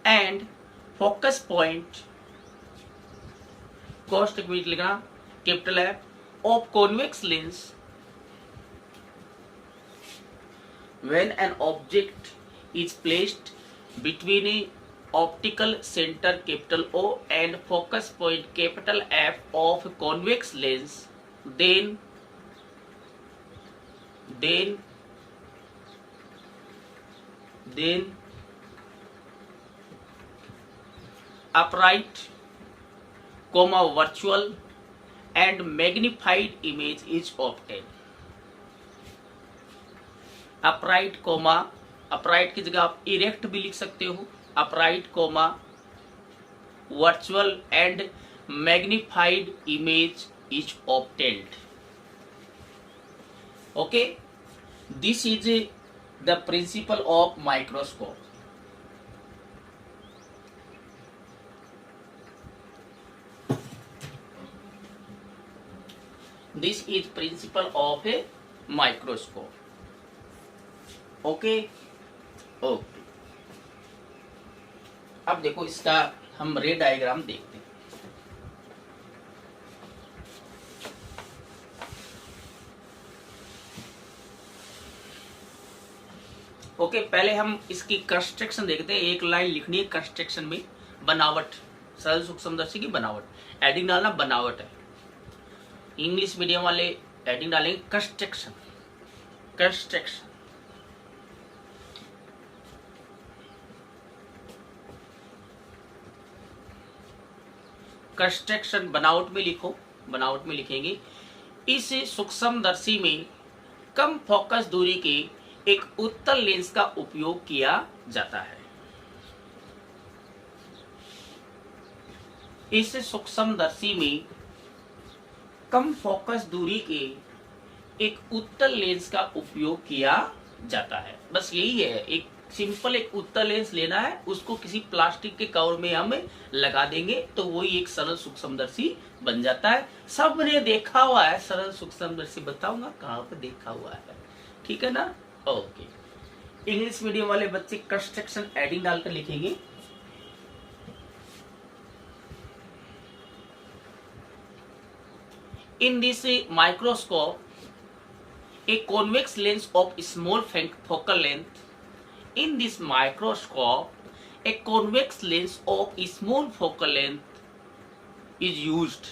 and focus point कोष्ठ लिखना capital F of convex lens, when an object is placed between a optical center capital O and focus point capital F of convex lens, then upright, virtual and magnified image is obtained. Upright की जगह आप erect भी लिख सकते हो। Upright virtual and magnified image is obtained. Okay, this is the principle of microscope. This is principle of a microscope. Okay, okay, अब देखो इसका हम रे डायग्राम देखते हैं। ओके, पहले हम इसकी कंस्ट्रक्शन देखते हैं। एक लाइन लिखनी है कंस्ट्रक्शन में, बनावट, सरल सूक्ष्मदर्शी की बनावट। एडिंग डालना बनावट है। इंग्लिश मीडियम वाले एडिंग डालेंगे कंस्ट्रक्शन। कंस्ट्रक्शन बनावट में लिखो, बनावट में लिखेंगे। इस सूक्ष्मदर्शी में कम फोकस दूरी के एक उत्तल लेंस का उपयोग किया जाता है। इस सूक्ष्मदर्शी में कम फोकस दूरी के एक उत्तल लेंस का उपयोग किया जाता है। बस यही है, एक सिंपल एक उत्तल लेंस लेना है, उसको किसी प्लास्टिक के कवर में हम लगा देंगे तो वही एक सरल सूक्ष्मदर्शी बन जाता है। सबने देखा हुआ है सरल सूक्ष्मदर्शी, बताऊंगा कहाँ पे देखा हुआ है, ठीक है ना। ओके, इंग्लिश मीडियम वाले बच्चे कंस्ट्रक्शन एडिंग डालकर लिखेंगे। In this microscope a convex lens of small focal length. In this microscope, a convex lens of small focal length is used.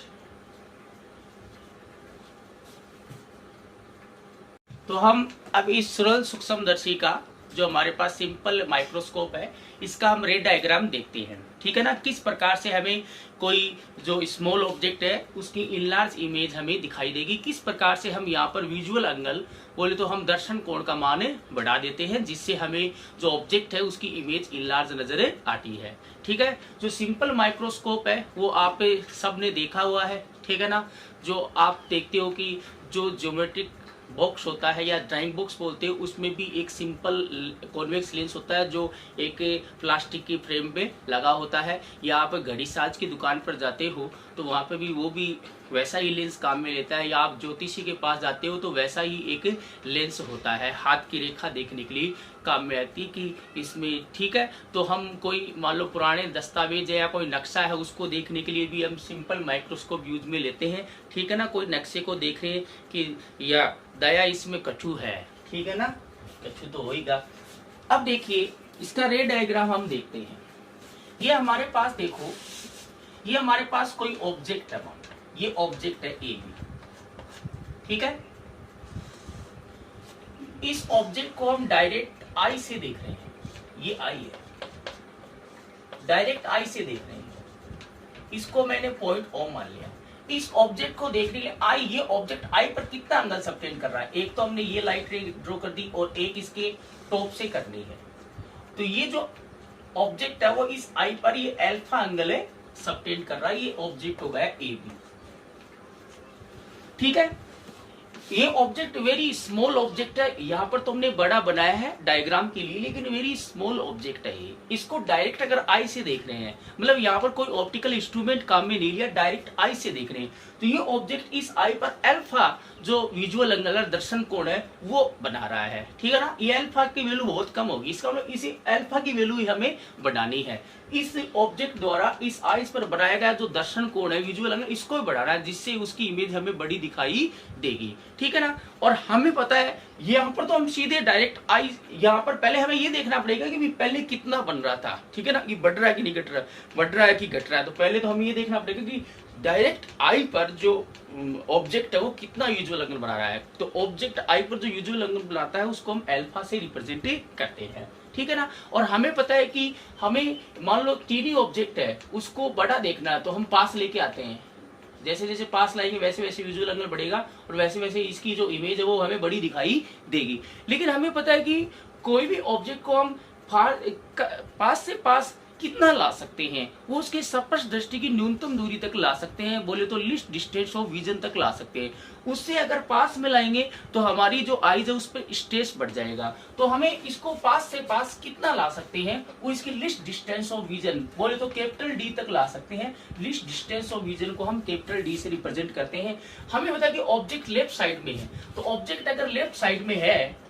तो हम अब इस सरल सूक्ष्मदर्शी का जो हमारे पास सिंपल माइक्रोस्कोप है, इसका हम रे डायग्राम देखते हैं। ठीक है ना, किस प्रकार से हमें कोई जो स्मॉल ऑब्जेक्ट है उसकी इनलार्ज इमेज हमें दिखाई देगी, किस प्रकार से हम यहाँ पर विजुअल एंगल बोले तो हम दर्शन कोण का मान बढ़ा देते हैं, जिससे हमें जो ऑब्जेक्ट है उसकी इमेज इनलार्ज नजर आती है। ठीक है, जो सिंपल माइक्रोस्कोप है वो आप सबने देखा हुआ है। ठीक है ना, जो आप देखते हो कि जो ज्योमेट्रिक बॉक्स होता है या ड्राइंग बॉक्स बोलते हैं, उसमें भी एक सिंपल कॉन्वेक्स लेंस होता है जो एक प्लास्टिक की फ्रेम पे लगा होता है, या आप घड़ी साज की दुकान पर जाते हो तो वहाँ पे भी वो भी वैसा ही लेंस काम में लेता है, या आप ज्योतिषी के पास जाते हो तो वैसा ही एक लेंस होता है, हाथ की रेखा देखने के लिए काम में आती कि इसमें। ठीक है, तो हम कोई मान लो पुराने दस्तावेज या कोई नक्शा है उसको देखने के लिए भी हम सिंपल माइक्रोस्कोप यूज में लेते हैं। ठीक है ना, कोई नक्शे को देख रहे हैं कि या दया इसमें कछू है, ठीक है ना, कछू तो होएगा। अब देखिए इसका रे डायग्राम हम देखते हैं। ये हमारे पास देखो, ये हमारे पास कोई ऑब्जेक्ट है, ये ऑब्जेक्ट है ए बी। ठीक है, इस ऑब्जेक्ट को हम डायरेक्ट आई से देख रहे हैं, ये आई है, डायरेक्ट आई से देख रहे हैं, इसको मैंने पॉइंट ओ मान लिया। इस ऑब्जेक्ट को देखने के लिए आई, ये ऑब्जेक्ट आई पर कितना एंगल सबटेंड कर रहा है, एक तो हमने ये लाइट रे ड्रॉ कर दी और एक इसके टॉप से करनी है, तो ये जो ऑब्जेक्ट है वो इस आई पर ये अल्फा एंगल है सबटेंड कर रहा है, ये ऑब्जेक्ट हो गया ए बी। ठीक है, ये ऑब्जेक्ट वेरी स्मॉल ऑब्जेक्ट है, यहाँ पर तुमने बड़ा बनाया है डायग्राम के लिए, लेकिन वेरी स्मॉल ऑब्जेक्ट है ये। इसको डायरेक्ट अगर आई से देख रहे हैं, मतलब यहाँ पर कोई ऑप्टिकल इंस्ट्रूमेंट काम में नहीं लिया, डायरेक्ट आई से देख रहे हैं, तो ये ऑब्जेक्ट इस आई पर अल्फा जो विजुअल एंगल दर्शन कोण है वो बना रहा है। ठीक है ना, ये अल्फा की वैल्यू बहुत कम होगी, इसका मतलब इसी अल्फा की वैल्यू हमें बढ़ानी है। इस ऑब्जेक्ट द्वारा इस आइस पर बनाया गया जो दर्शन कोण है विजुअल एंगल, इसको बढ़ाना है, जिससे उसकी इमेज हमें बड़ी दिखाई देगी। ठीक है ना, और हमें पता है यहाँ पर तो हम सीधे डायरेक्ट आई, यहाँ पर पहले हमें ये देखना पड़ेगा कि पहले कितना बन रहा था। ठीक है ना, ये बढ़ रहा है कि नहीं घट रहा, बढ़ रहा है कि घट रहा है, तो पहले तो हमें ये देखना पड़ेगा कि डायरेक्ट आई पर जो ऑब्जेक्ट है वो कितना विजुअल एंगल बना रहा है। तो ऑब्जेक्ट आई पर जो विजुअल एंगल बनाता है उसको हम अल्फा से रिप्रेजेंट करते हैं। ठीक है ना, और हमें पता है कि हमें मान लो 3D ऑब्जेक्ट है उसको बड़ा देखना है तो हम पास लेके आते हैं, जैसे जैसे पास लाएंगे वैसे वैसे विजुअल एंगल बढ़ेगा और वैसे वैसे इसकी जो इमेज है वो हमें बड़ी दिखाई देगी। लेकिन हमें पता है कि कोई भी ऑब्जेक्ट को हम पास से पास कितना ला सकते हैं, वो उसके स्पष्ट दृष्टि की न्यूनतम दूरी तक ला सकते हैं, बोले तो लीस्ट डिस्टेंस ऑफ विजन तक ला सकते हैं। उससे अगर पास में लाएंगे तो हमारी जो आईज है उस पर स्ट्रेस बढ़ जाएगा, तो हमें इसको पास से पास कितना ला सकते हैं, वो इसकी लीस्ट डिस्टेंस ऑफ विजन बोले तो कैपिटल डी तक ला सकते हैं। लीस्ट डिस्टेंस ऑफ विजन को हम कैपिटल डी से रिप्रेजेंट करते हैं। हमें पता है कि ऑब्जेक्ट लेफ्ट साइड में है, तो ऑब्जेक्ट अगर लेफ्ट साइड में है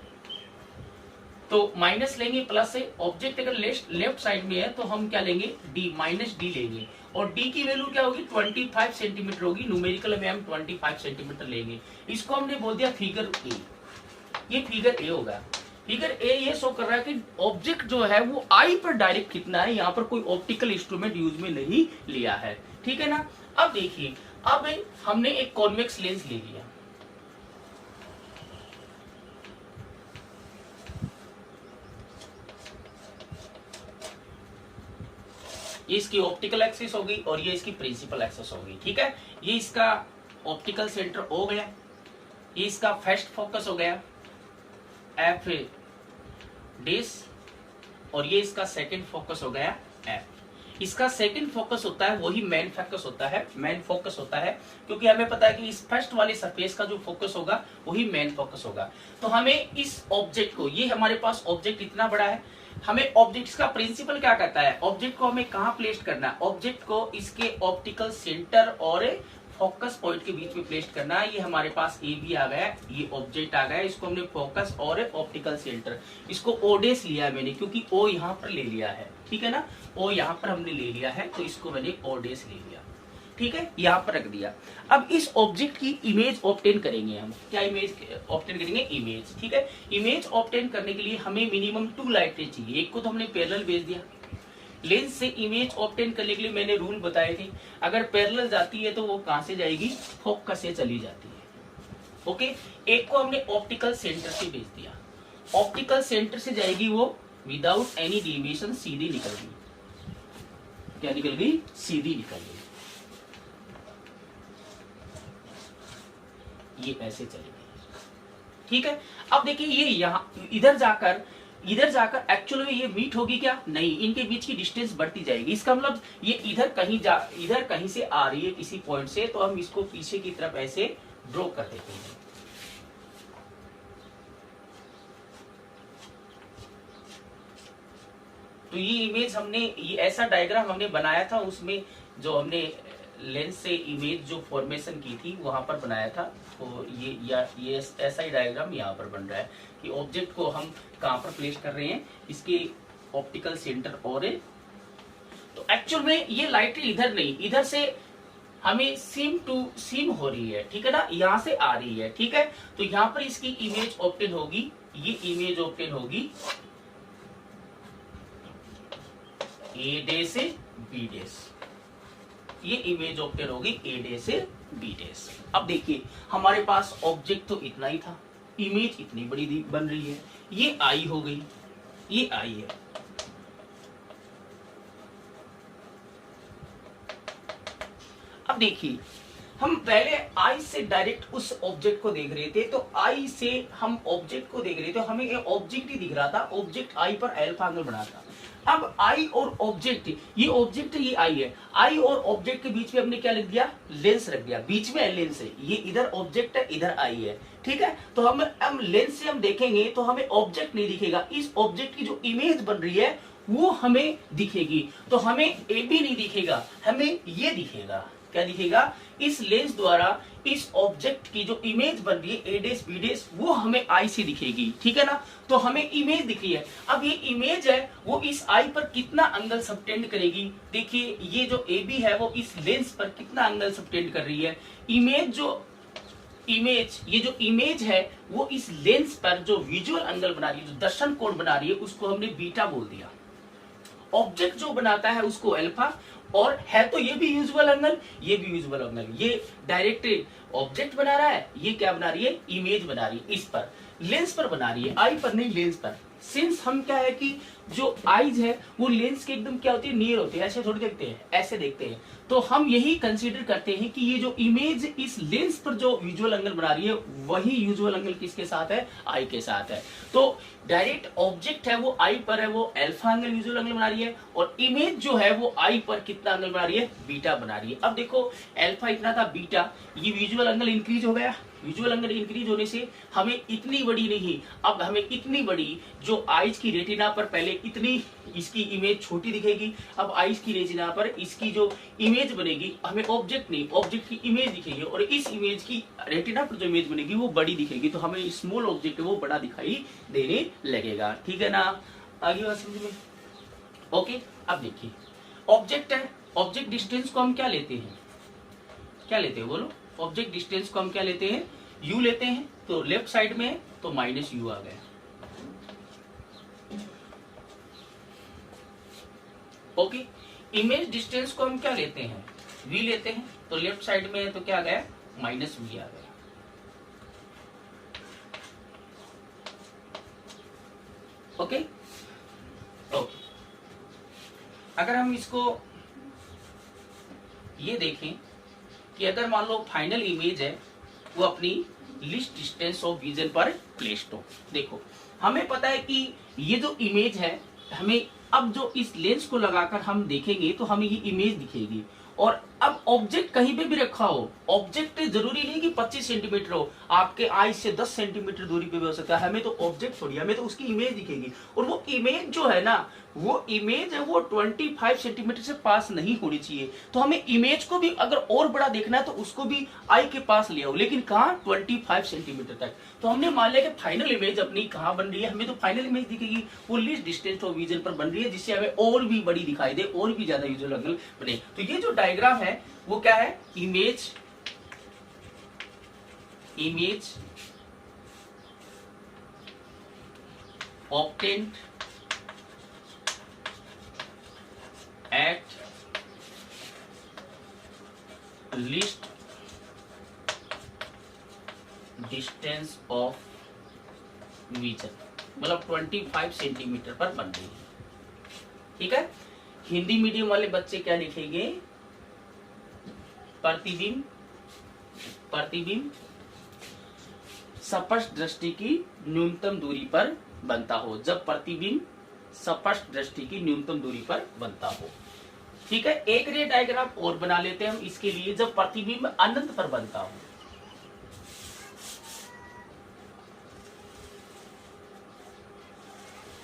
तो माइनस लेंगे प्लस से, ऑब्जेक्ट अगर लेफ्ट साइड में है तो हम क्या लेंगे, डी माइनस डी लेंगे, और डी की वैल्यू क्या होगी 25 सेंटीमीटर होगी, न्यूमेरिकल में हम 25 सेंटीमीटर लेंगे। इसको हमने बोल दिया फिगर ए, ये फिगर ए होगा। फिगर ए ये शो कर रहा है कि ऑब्जेक्ट जो है वो आई पर डायरेक्ट कितना है, यहाँ पर कोई ऑप्टिकल इंस्ट्रूमेंट यूज में नहीं लिया है। ठीक है ना, अब देखिए, अब हमने एक कॉन्वेक्स लेंस ले लिया, ये इसकी ऑप्टिकल एक्सिस होगी और ये इसकी प्रिंसिपल एक्सिस होगी। ठीक है, ये इसका ऑप्टिकल सेंटर हो गया, ये इसका फर्स्ट फोकस हो गया एफ डेस, और ये इसका सेकंड फोकस हो गया एफ। इसका सेकंड फोकस होता है वही मेन फोकस होता है, मेन फोकस होता है, क्योंकि हमें पता है कि इस फर्स्ट वाले सरफेस का जो फोकस होगा वही मेन फोकस होगा। तो हमें इस ऑब्जेक्ट को, ये हमारे पास ऑब्जेक्ट इतना बड़ा है, हमें ऑब्जेक्ट का प्रिंसिपल क्या कहता है, ऑब्जेक्ट को हमें कहाँ प्लेस करना है, ऑब्जेक्ट को इसके ऑप्टिकल सेंटर और फोकस पॉइंट के बीच में प्लेस करना है। ये हमारे पास ए बी आ गया, ये ऑब्जेक्ट आ गया, इसको हमने फोकस और ऑप्टिकल सेंटर, इसको ओडेस लिया है मैंने, क्योंकि ओ यहाँ पर ले लिया है। ठीक है ना, ओ यहाँ पर हमने ले लिया है तो इसको मैंने ओडेस ले लिया। ठीक है, यहाँ पर रख दिया। अब इस ऑब्जेक्ट की इमेज ऑब्टेन करेंगे हम, क्या इमेज ऑब्टेन करेंगे, इमेज। ठीक है, इमेज ऑब्टेन करने के लिए हमें मिनिमम 2 लाइटें चाहिए, एक को तो हमने पैरेलल भेज दिया। लेंस से इमेज ऑब्टेन करने के लिए मैंने रूल बताए थे, अगर पैरेलल जाती है तो वो कहां से जाएगी, फोकस से चली जाती है। ओके, एक को हमने ऑप्टिकल सेंटर से भेज दिया, ऑप्टिकल सेंटर से जाएगी वो विदाउट एनी डिविएशन सीधी निकल गई। क्या निकल गई? सीधी निकल गई। ये ऐसे चलेगी, ठीक है। अब देखिए ये यहाँ इधर जाकर एक्चुअली में ये मीट होगी क्या? नहीं, इनके बीच की डिस्टेंस बढ़ती जाएगी। इसका मतलब ये इधर कहीं से आ रही है किसी पॉइंट से, तो हम इसको पीछे की तरफ ऐसे ड्रॉ कर देते हैं। तो ये इमेज ये ऐसा डायग्राम हमने बनाया था, उसमें जो हमने लेंस से इमेज जो फॉर्मेशन की थी वहां पर बनाया था। तो ये ऐसा ही डायग्राम यहाँ पर बन रहा है कि ऑब्जेक्ट को हम कहाँ पर प्लेस कर रहे हैं, इसके ऑप्टिकल सेंटर और तो एक्चुअल में ये लाइट इधर नहीं, इधर से हमें सीम टू सीम हो रही है, ठीक है ना, यहाँ से आ रही है, ठीक है। तो यहाँ पर इसकी इमेज ऑप्टेन होगी, ये इमेज ऑप्टेन होगी ए डे से बी डे, ये इमेज ऑप्टेन होगी ए डे से बी डे। अब देखिए हमारे पास ऑब्जेक्ट तो इतना ही था, इमेज इतनी बड़ी बन रही है, ये आई हो गई, ये आई है। अब देखिए हम पहले आई से डायरेक्ट उस ऑब्जेक्ट को देख रहे थे, तो आई से हम ऑब्जेक्ट को देख रहे थे, हमें ये ऑब्जेक्ट ही दिख रहा था, ऑब्जेक्ट आई पर अल्फा एंगल बना था। अब आई और ऑब्जेक्ट, ये ऑब्जेक्ट ये आई है, आई और ऑब्जेक्ट के बीच में हमने क्या लिख दिया? लेंस रख दिया, बीच में लेंस है, ये इधर ऑब्जेक्ट है, इधर आई है, ठीक है। तो हम लेंस से हम देखेंगे तो हमें ऑब्जेक्ट नहीं दिखेगा, इस ऑब्जेक्ट की जो इमेज बन रही है वो हमें दिखेगी। तो हमें ए बी नहीं दिखेगा, हमें ये दिखेगा। क्या दिखेगा? इस लेंस द्वारा इस ऑब्जेक्ट की जो इमेज बन रही है ए डेस बी डेस, वो हमें आई से दिखेगी, ठीक है ना। तो हमें इमेज दिख रही है। अब ये इमेज है वो इस आई पर कितना एंगल सबटेंड करेगी? देखिए ये जो ए बी है वो इस लेंस पर कितना एंगल सबटेंड कर रही है। ये जो इमेज है वो इस लेंस पर जो विजुअल एंगल बना रही है, जो दर्शन कोण बना रही है, उसको हमने बीटा बोल दिया। ऑब्जेक्ट जो बनाता है उसको अल्फा, और है तो ये भी यूजुअल एंगल, ये भी यूजुअल एंगल। ये डायरेक्ट ऑब्जेक्ट बना रहा है, ये क्या बना रही है? इमेज बना रही है, इस पर लेंस पर बना रही है, आई पर नहीं, लेंस पर। सिंस हम क्या है कि जो आईज है वो लेंस के एकदम क्या होती है? नियर होती है, ऐसे थोड़ी देखते हैं, ऐसे देखते हैं। तो हम यही कंसीडर करते हैं कि ये जो इमेज इस लेंस पर जो विजुअल एंगल बना रही है वही यूजुअल एंगल किसके साथ है? आई के साथ है। तो डायरेक्ट ऑब्जेक्ट है वो आई पर है, वो अल्फा एंगल यूजुअल एंगल बना रही है, और इमेज जो है वो आई पर कितना एंगल बना रही है? बीटा बना रही है। अब देखो अल्फा इतना था, बीटा, ये विजुअल एंगल इंक्रीज हो गया। विजुअल एंगल इंक्रीज होने से हमें इतनी बड़ी नहीं, अब हमें इतनी बड़ी जो आईज की रेटिना पर पहले इतनी इसकी इमेज छोटी दिखेगी, अब आईज की रेटिना पर इसकी जो इमेज बनेगी, हमें ऑब्जेक्ट नहीं, ऑब्जेक्ट की इमेज दिखेगी, और इस इमेज की रेटिना पर जो इमेज बनेगी वो बड़ी दिखेगी। तो हमें स्मॉल ऑब्जेक्ट वो बड़ा दिखाई देने लगेगा, ठीक है ना। आगे बात समझ में? ओके। अब देखिए ऑब्जेक्ट है, ऑब्जेक्ट डिस्टेंस को हम क्या लेते हैं? क्या लेते हैं बोलो? ऑब्जेक्ट डिस्टेंस को हम क्या लेते हैं? यू लेते हैं। तो लेफ्ट साइड में है तो माइनस यू आ गया। ओके। इमेज डिस्टेंस को हम क्या लेते हैं? वी लेते हैं। तो लेफ्ट साइड में है तो क्या आ गया? माइनस वी आ गया। Okay okay. अगर हम इसको ये देखें कि अगर मान लो फाइनल इमेज है वो अपनी लीस्ट डिस्टेंस ऑफ विजन पर प्लेस्ड हो, देखो हमें पता है कि ये जो इमेज है, हमें अब जो इस लेंस को लगाकर हम देखेंगे तो हमें ये इमेज दिखेगी। और अब ऑब्जेक्ट कहीं पे भी रखा हो, ऑब्जेक्ट जरूरी नहीं कि 25 सेंटीमीटर हो, आपके आई से 10 सेंटीमीटर दूरी पे भी हो सकता है। हमें तो ऑब्जेक्ट थोड़ी, हमें तो उसकी इमेज दिखेगी। और वो इमेज जो है ना, वो इमेज है वो 25 सेंटीमीटर से पास नहीं होनी चाहिए। तो हमें इमेज को भी अगर और बड़ा देखना है तो उसको भी आई के पास ले आओ, लेकिन कहाँ? 25 सेंटीमीटर तक। तो हमने मान लिया कि फाइनल इमेज अपनी कहाँ बन रही है, हमें तो फाइनल इमेज दिखेगी वो लीस्ट डिस्टेंस ऑफ विजन पर बन रही है, जिससे हमें और भी बड़ी दिखाई दे, और भी ज्यादा विजुअल एंगल बने। तो ये जो डायग्राम है वो क्या है? Image obtained at least distance of vision। मतलब 25 सेंटीमीटर पर बन रही है। ठीक है, हिंदी मीडियम वाले बच्चे क्या लिखेंगे, प्रतिबिंब प्रतिबिंब स्पष्ट दृष्टि की न्यूनतम दूरी पर बनता हो, जब प्रतिबिंब स्पष्ट दृष्टि की न्यूनतम दूरी पर बनता हो। ठीक है, एक रे डायग्राम और बना लेते हैं हम इसके लिए, जब प्रतिबिंब अनंत पर बनता हो।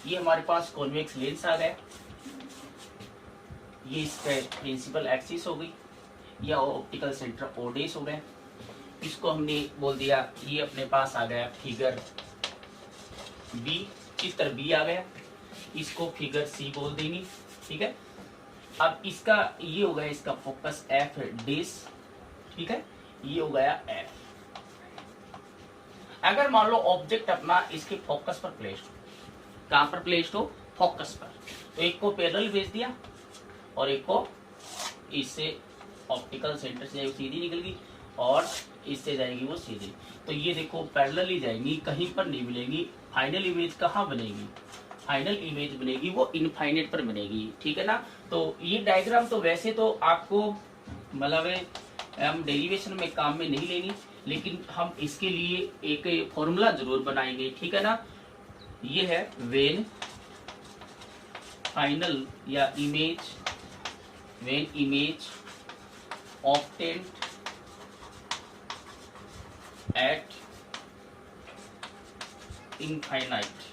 ये हमारे पास कॉन्वेक्स लेंस आ गया, ये इसका प्रिंसिपल एक्सिस हो गई, या ऑप्टिकल सेंटर ओडेस हो गया। इसको हमने बोल दिया, ये अपने पास आ गया फिगर बी, चित्र बी आ गया, इसको फिगर सी बोल देंगे। ठीक है, अब इसका ये हो गया, इसका फोकस एफ डेस। ठीक है, ये हो गया एफ। अगर मान लो ऑब्जेक्ट अपना इसके फोकस पर प्लेस्ड हो, कहां पर प्लेस्ड हो, फोकस पर, तो एक को पैरेलल भेज दिया और एक को इससे ऑप्टिकल सेंटर से सीधी निकल गई और इससे जाएगी वो सीधी। तो ये देखो पैरेलल ही जाएंगी, कहीं पर नहीं मिलेंगी। फाइनल इमेज कहाँ बनेगी, फाइनल इमेज बनेगी वो इनफाइनाइट पर बनेगी। ठीक है ना। तो ये डायग्राम तो वैसे तो आपको मतलब हम डेरिवेशन में काम में नहीं लेंगे, लेकिन हम इसके लिए एक फॉर्मूला जरूर बनाएंगे। ठीक है ना। ये है वेन फाइनल या when image obtained eight infinite.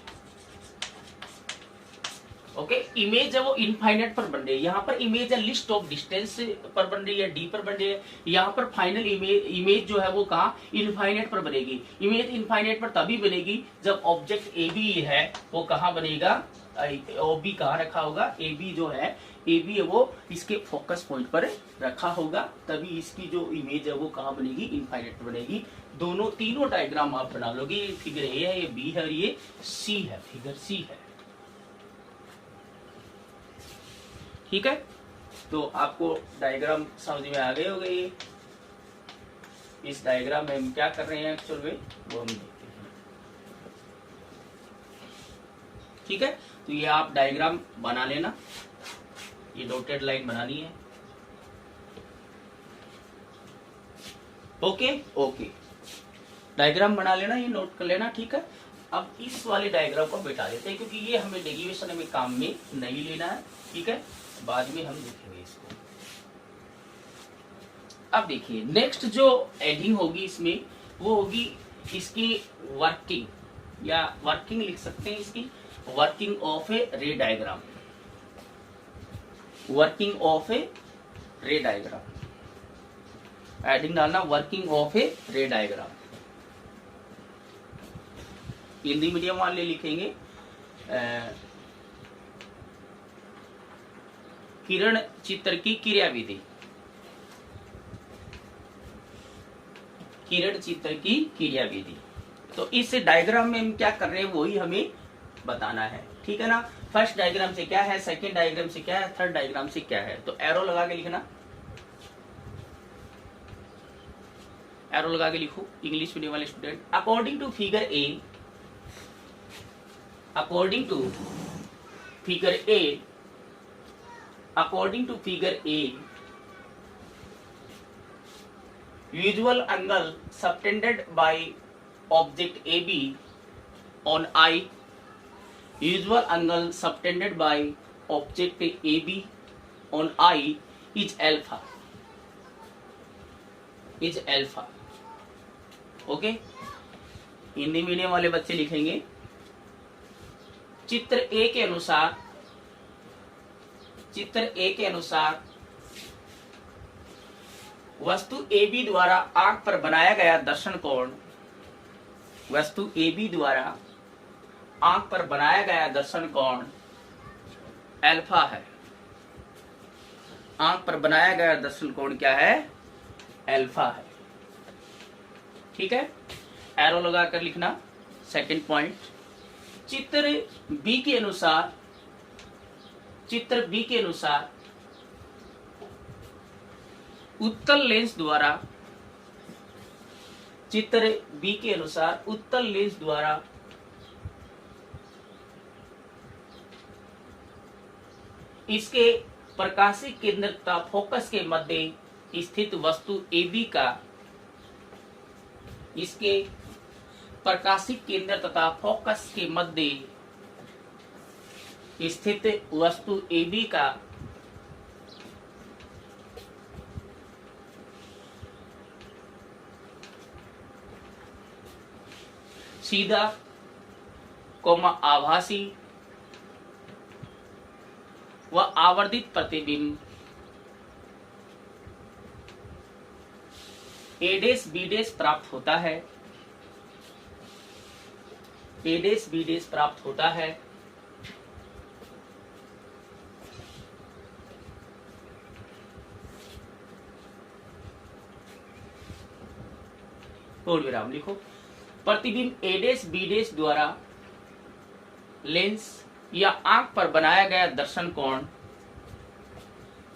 Okay, image है वो इनफाइनाइट पर बन रही है। यहाँ पर इमेज है लिस्ट ऑफ डिस्टेंस पर बन रही है, डी पर बन रही है। यहाँ पर फाइनल इमेज जो है वो कहाँ, इनफाइनाइट पर बनेगी। इमेज इनफाइनाइट पर तभी बनेगी जब ऑब्जेक्ट ए बी है वो कहाँ बनेगा, ओ बी कहाँ रखा होगा, ए बी जो है, ए बी है वो इसके फोकस पॉइंट पर रखा होगा, तभी इसकी जो इमेज है वो कहाँ बनेगी, इनफाइनाइट पर बनेगी। दोनों तीनों डायग्राम आप बना लोगे। ये फिगर ए है, ये बी है और ये सी है, फिगर सी है। ठीक है, तो आपको डायग्राम समझ में आ गए हो गए। इस डायग्राम में हम क्या कर रहे हैं एक्चुअल में वो हम देखते हैं। ठीक है, तो ये आप डायग्राम बना लेना, ये डॉटेड लाइन बनानी है। ओके ओके, डायग्राम बना लेना, ये नोट कर लेना। ठीक है, अब इस वाले डायग्राम को बैठा देते हैं क्योंकि ये हमें डेरिवेशन में काम में नहीं लेना है। ठीक है, बाद में हम देखेंगे इसको। अब देखिए नेक्स्ट जो एडिंग होगी इसमें वो होगी इसकी वर्किंग, या वर्किंग लिख सकते हैं इसकी, working of a ray diagram, working of a ray diagram. Heading डालना, working of a ray diagram. Hindi medium वाले लिखेंगे किरण चित्र की क्रियाविधि, किरण चित्र की क्रियाविधि। तो इस डायग्राम में हम क्या कर रहे हैं वही हमें बताना है। ठीक है ना। फर्स्ट डायग्राम से क्या है, सेकंड डायग्राम से क्या है, थर्ड डायग्राम से क्या है। तो एरो लगा के लिखना, एरो लगा के लिखो इंग्लिश मीडियम वाले student. According to figure A, according to figure A, according to figure A, usual angle subtended by object AB on I, usual angle subtended by object AB on I is alpha, is alpha. Okay, Hindi medium वाले बच्चे लिखेंगे चित्र ए के अनुसार, चित्र ए के अनुसार वस्तु AB द्वारा आंख पर बनाया गया दर्शन कोण, वस्तु AB द्वारा आंख पर बनाया गया दर्शन कोण अल्फा है। आंख पर बनाया गया दर्शन कोण क्या है, अल्फा है। ठीक है, एरो लगा कर लिखना। सेकंड पॉइंट, चित्र बी के अनुसार, चित्र बी के अनुसार उत्तल लेंस द्वारा, चित्र बी के अनुसार उत्तल लेंस द्वारा इसके प्रकाशिक केंद्र तथा फोकस के मध्य स्थित वस्तु AB का, इसके प्रकाशिक केंद्र तथा फोकस के मध्य स्थित वस्तु AB का सीधा आभासी व आवर्धित प्रतिबिंब A' B' प्राप्त होता है, A' B' प्राप्त होता है। पूर्ण विराम लिखो। प्रतिबिंब A' B' द्वारा लेंस या आंख पर बनाया गया दर्शन कोण,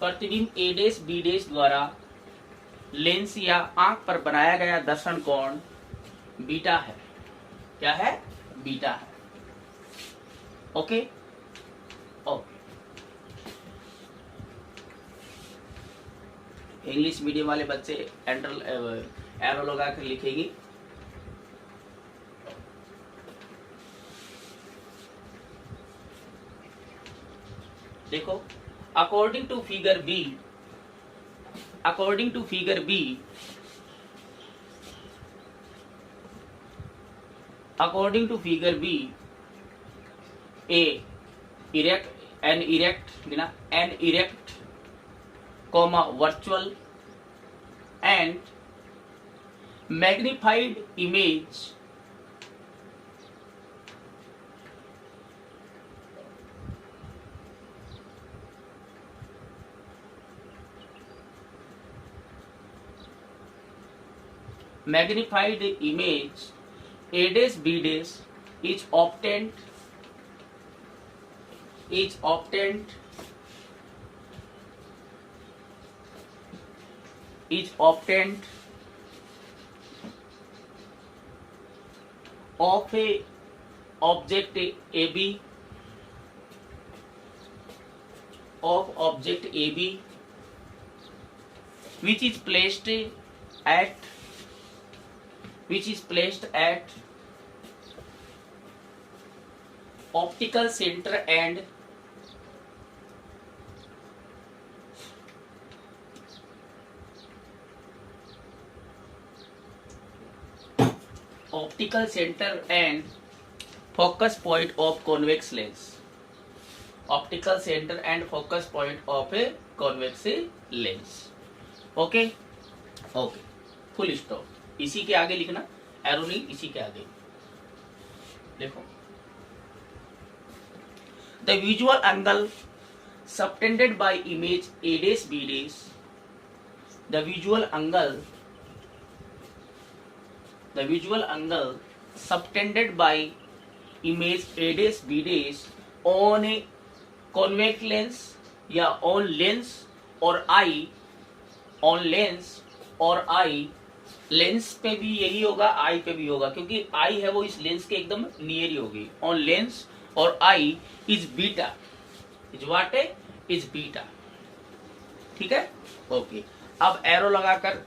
प्रतिबिंब A' B' द्वारा लेंस या आंख पर बनाया गया दर्शन कोण बीटा है। क्या है? बीटा है। Okay okay. इंग्लिश मीडियम वाले बच्चे एरो लगा कर लिखेंगे। देखो, according to figure B, according to figure B, according to figure B, an erect comma virtual and magnified image A' B' is obtained of a object AB, of object AB which is placed at optical center and focus point of convex lens, optical center and focus point of a convex lens। Okay okay, full stop. इसी के आगे लिखना, arrow नहीं, इसी के आगे देखो। The visual angle subtended by image A' B', the visual angle subtended by image A' B' on a convex lens या on lens और eye, on lens और eye, लेंस पे भी यही होगा, आई पे भी होगा, क्योंकि आई है वो इस लेंस के एकदम नियर ही होगी। ऑन लेंस और eye is beta, is what is beta. ठीक है ओके। अब एरो लगाकर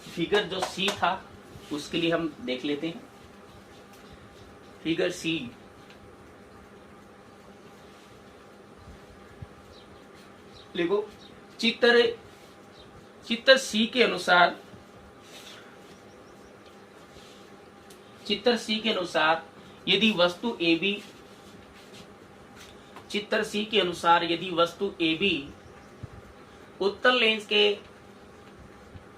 फिगर जो सी था उसके लिए हम देख लेते हैं। फिगर सी, देखो चित्र सी के अनुसार, चित्र सी के अनुसार यदि वस्तु AB, चित्र सी के अनुसार यदि वस्तु AB उत्तल लेंस के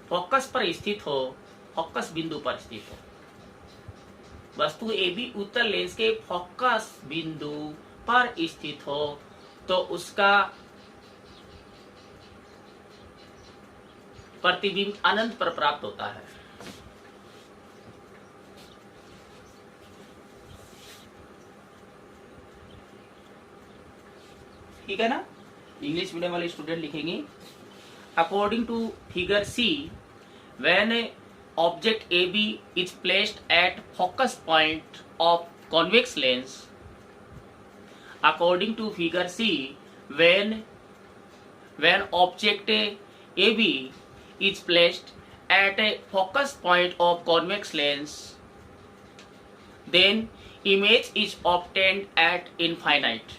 फोकस पर स्थित हो, फोकस बिंदु पर स्थित हो, वस्तु AB उत्तल लेंस के फोकस बिंदु पर स्थित हो, तो उसका प्रतिबिंब अनंत पर प्राप्त होता है। ठीक है ना। इंग्लिश मीडियम वाले स्टूडेंट लिखेंगे, according to figure C, when object AB is placed at focus point of convex lens, according to figure C, when when object AB is placed at a focus point of convex lens, then image is obtained at infinite.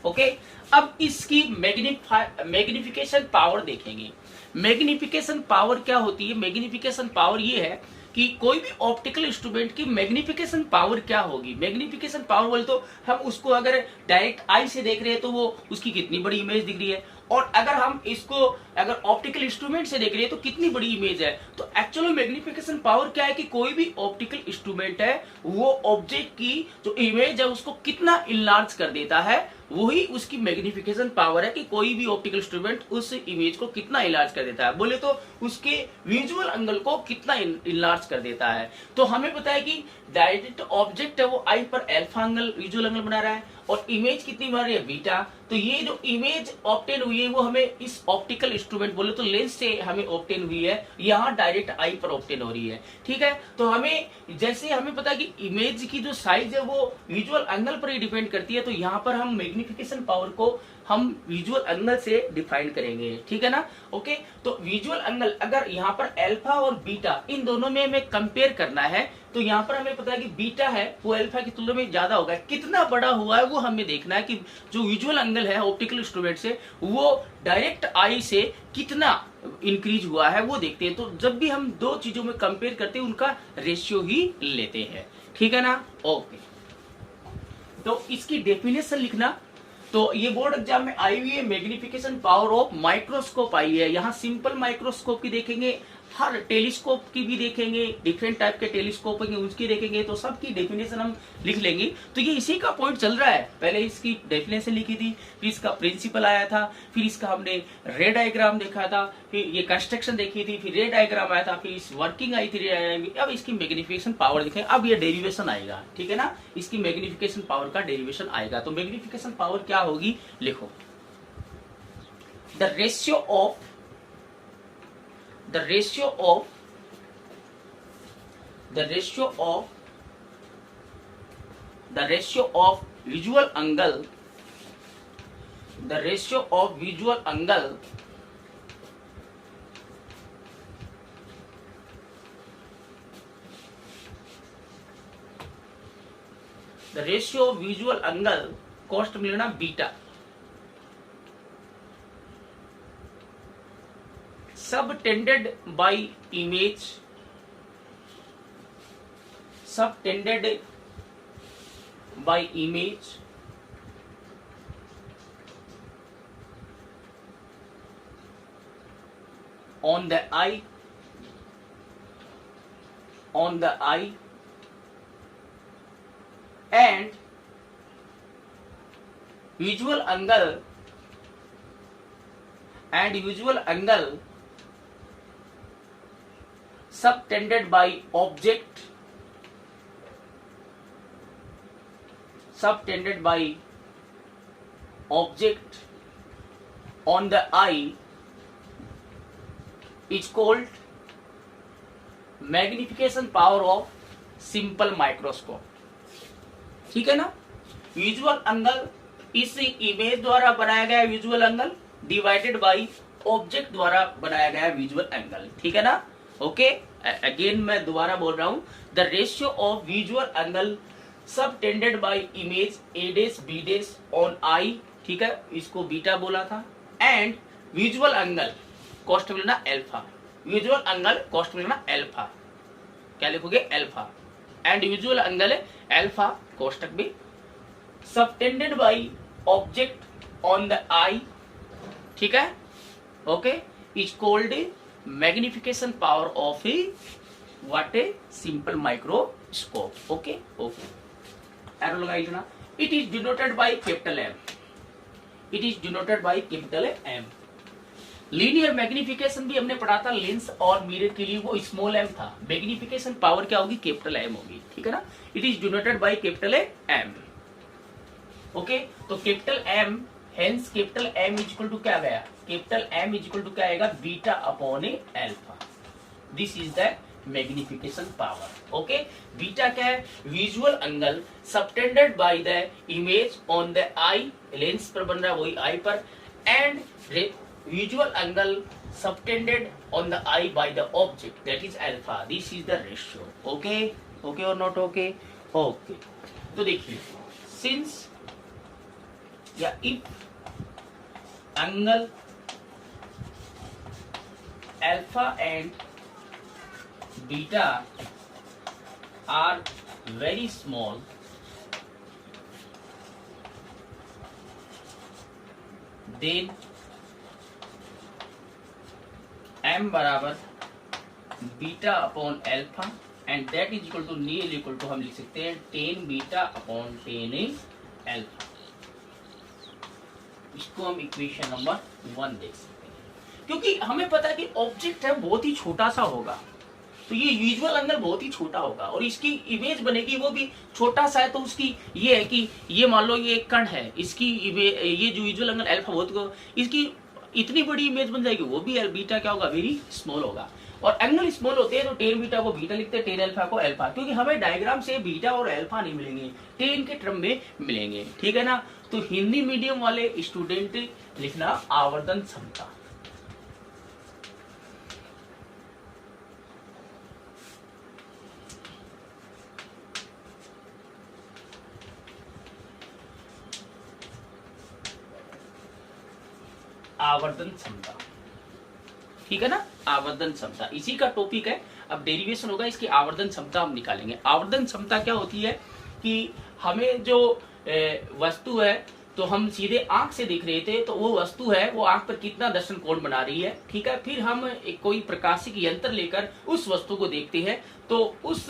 Okay अब इसकी magnification power देखेंगे। Magnification power क्या होती है? Magnification power ये है कि कोई भी ऑप्टिकल इंस्ट्रूमेंट की मैग्निफिकेशन पावर क्या होगी। मैग्निफिकेशन पावर बोले तो हम उसको अगर डायरेक्ट आई से देख रहे हैं तो वो उसकी कितनी बड़ी इमेज दिख रही है, और अगर हम इसको अगर ऑप्टिकल इंस्ट्रूमेंट से देख रहे हैं तो कितनी बड़ी इमेज है। तो एक्चुअली मैग्निफिकेशन पावर क्या है कि कोई भी ऑप्टिकल इंस्ट्रूमेंट है वो ऑब्जेक्ट की जो इमेज है उसको कितना इनलार्ज कर देता है, वही उसकी मैग्निफिकेशन पावर है कि कोई भी ऑप्टिकल इंस्ट्रूमेंट उस इमेज को कितना इनलार्ज कर देता है, बोले तो उसके विजुअल एंगल को कितना इनलार्ज कर देता है। तो हमें पता है कि डायरेक्ट ऑब्जेक्ट है वो आई पर अल्फा एंगल विजुअल एंगल बना रहा है और इमेज कितनी बन रही है? बीटा। तो ये जो इमेज ऑब्टेन हुई है वो हमें इस ऑप्टिकल इंस्ट्रूमेंट बोले तो लेंस से हमें ऑब्टेन हुई है, यहाँ डायरेक्ट आई पर ऑब्टेन हो रही है। ठीक है, तो हमें जैसे हमें पता है कि इमेज की जो साइज है वो विजुअल एंगल पर ही डिपेंड करती है, तो यहाँ पर हम मैग्निफिकेशन पावर को हम विजुअल एंगल से डिफाइन करेंगे। ठीक है ना? ओके, तो विजुअल एंगल अगर यहाँ पर अल्फा और बीटा इन दोनों में हमें कंपेयर करना है तो यहाँ पर हमें पता है कि बीटा है वो अल्फा की तुलना में ज्यादा होगा। कितना बड़ा हुआ है वो हमें देखना है कि जो विजुअल एंगल है ऑप्टिकल इंस्ट्रूमेंट से वो डायरेक्ट आई से कितना इंक्रीज हुआ है वो देखते हैं। तो जब भी हम दो चीजों में कंपेयर करते हैं उनका रेशियो ही लेते हैं। ठीक है ना? ओके, तो इसकी डेफिनेशन लिखना। तो ये बोर्ड एग्जाम में आई हुई है, मैग्निफिकेशन पावर ऑफ माइक्रोस्कोप आई है। यहाँ सिंपल माइक्रोस्कोप की देखेंगे, हर टेलीस्कोप की भी देखेंगे, डिफरेंट टाइप के टेलीस्कोप होंगे उसकी देखेंगे, तो सबकी डेफिनेशन हम लिख लेंगे। तो ये इसी का पॉइंट चल रहा है, पहले इसकी डेफिनेशन लिखी थी, फिर इसका प्रिंसिपल आया था, फिर इसका हमने रे डायग्राम देखा था, फिर ये कंस्ट्रक्शन देखी थी, फिर रे डायग्राम आया था, फिर इस वर्किंग आई थी रे डायग्राम। अब इसकी मैग्निफिकेशन पावर देखें, अब ये डेरिवेशन आएगा। ठीक है ना? इसकी मैग्निफिकेशन पावर का डेरिवेशन आएगा। तो मैग्निफिकेशन पावर क्या होगी लिखो, the ratio of the ratio of visual angle, the ratio of visual angle cost मिलना beta subtended by image on the eye and visual angle subtended by object on the eye is called magnification power of simple microscope. ठीक है ना? Visual angle इस image द्वारा बनाया गया visual angle divided by object द्वारा बनाया गया विजुअल एंगल। ठीक है ना? ओके, अगेन मैं दोबारा बोल रहा हूं, the ratio of visual angle subtended by image A dash B dash on eye, ठीक है, इसको बीटा बोला था, एंड विजुअल एंगल कॉस्ट मिलना अल्फा, विजुअल एंगल कॉस्ट मिलना अल्फा, क्या लिखोगे? Alpha, and visual angle alpha कोष्टक भी subtended by object on the eye. ठीक है? Okay, is called magnification power of a what a simple microscope. Okay okay, arrow लगाई लेना। It is denoted by capital M, it is denoted by capital M. Linear magnification भी हमने पढ़ा था lens और mirror के लिए, वो स्मॉल एम था। मैग्निफिकेशन पावर क्या होगी, कैपिटल एम होगी, ठीक है ना। It is denoted by capital M. Okay, तो capital M, hence capital M is equal to क्या गया, capital M is equal to क्या आएगा, beta upon a alpha. This is the magnification power. Okay, beta क्या है, visual angle subtended by the image on the eye, lens पर बन रहा है वही आई पर, and visual angle subtended on the eye by the object, that is alpha. This is the ratio. Okay, okay or not okay? Okay, तो देखिए, since या if angle alpha and beta are very small, then m बराबर beta upon alpha and that is equal to near equal to हम लिख सकते हैं 10 beta upon 10 alpha. इसको हम इक्वेशन नंबर 1 देख सकते हैं, क्योंकि हमें पता है कि ऑब्जेक्ट है बहुत ही छोटा सा होगा, तो ये विजुअल एंगल बहुत ही छोटा होगा और इसकी इमेज बनेगी वो भी छोटा सा है। तो उसकी ये है कि ये मान लो ये एक कण है, इसकी ये जो विजुअल एंगल अल्फा बहुत, इसकी इतनी बड़ी इमेज बन जाएगी, वो भी बीटा क्या होगा, वेरी स्मॉल होगा। और एंगल स्मॉल होते हैं तो 10 बीटा को बीटा लिखते हैं, 10 अल्फा को अल्फा, क्योंकि हमें डायग्राम से बीटा और अल्फा नहीं मिलेंगे, 10 के टर्म में मिलेंगे, ठीक है ना। तो हिंदी मीडियम वाले स्टूडेंट लिखना आवर्धन क्षमता। आवर्धन क्षमता, ठीक है ना, आवर्धन क्षमता इसी का टॉपिक है। अब डेरिवेशन होगा इसकी, आवर्धन क्षमता हम निकालेंगे। आवर्धन क्षमता क्या होती है कि हमें जो वस्तु है, तो हम सीधे आंख से देख रहे थे, तो वो वस्तु है वो आंख पर कितना दर्शन कोण बना रही है, ठीक है। फिर हम एक कोई प्रकाशिक यंत्र लेकर उस वस्तु को देखते हैं, तो उस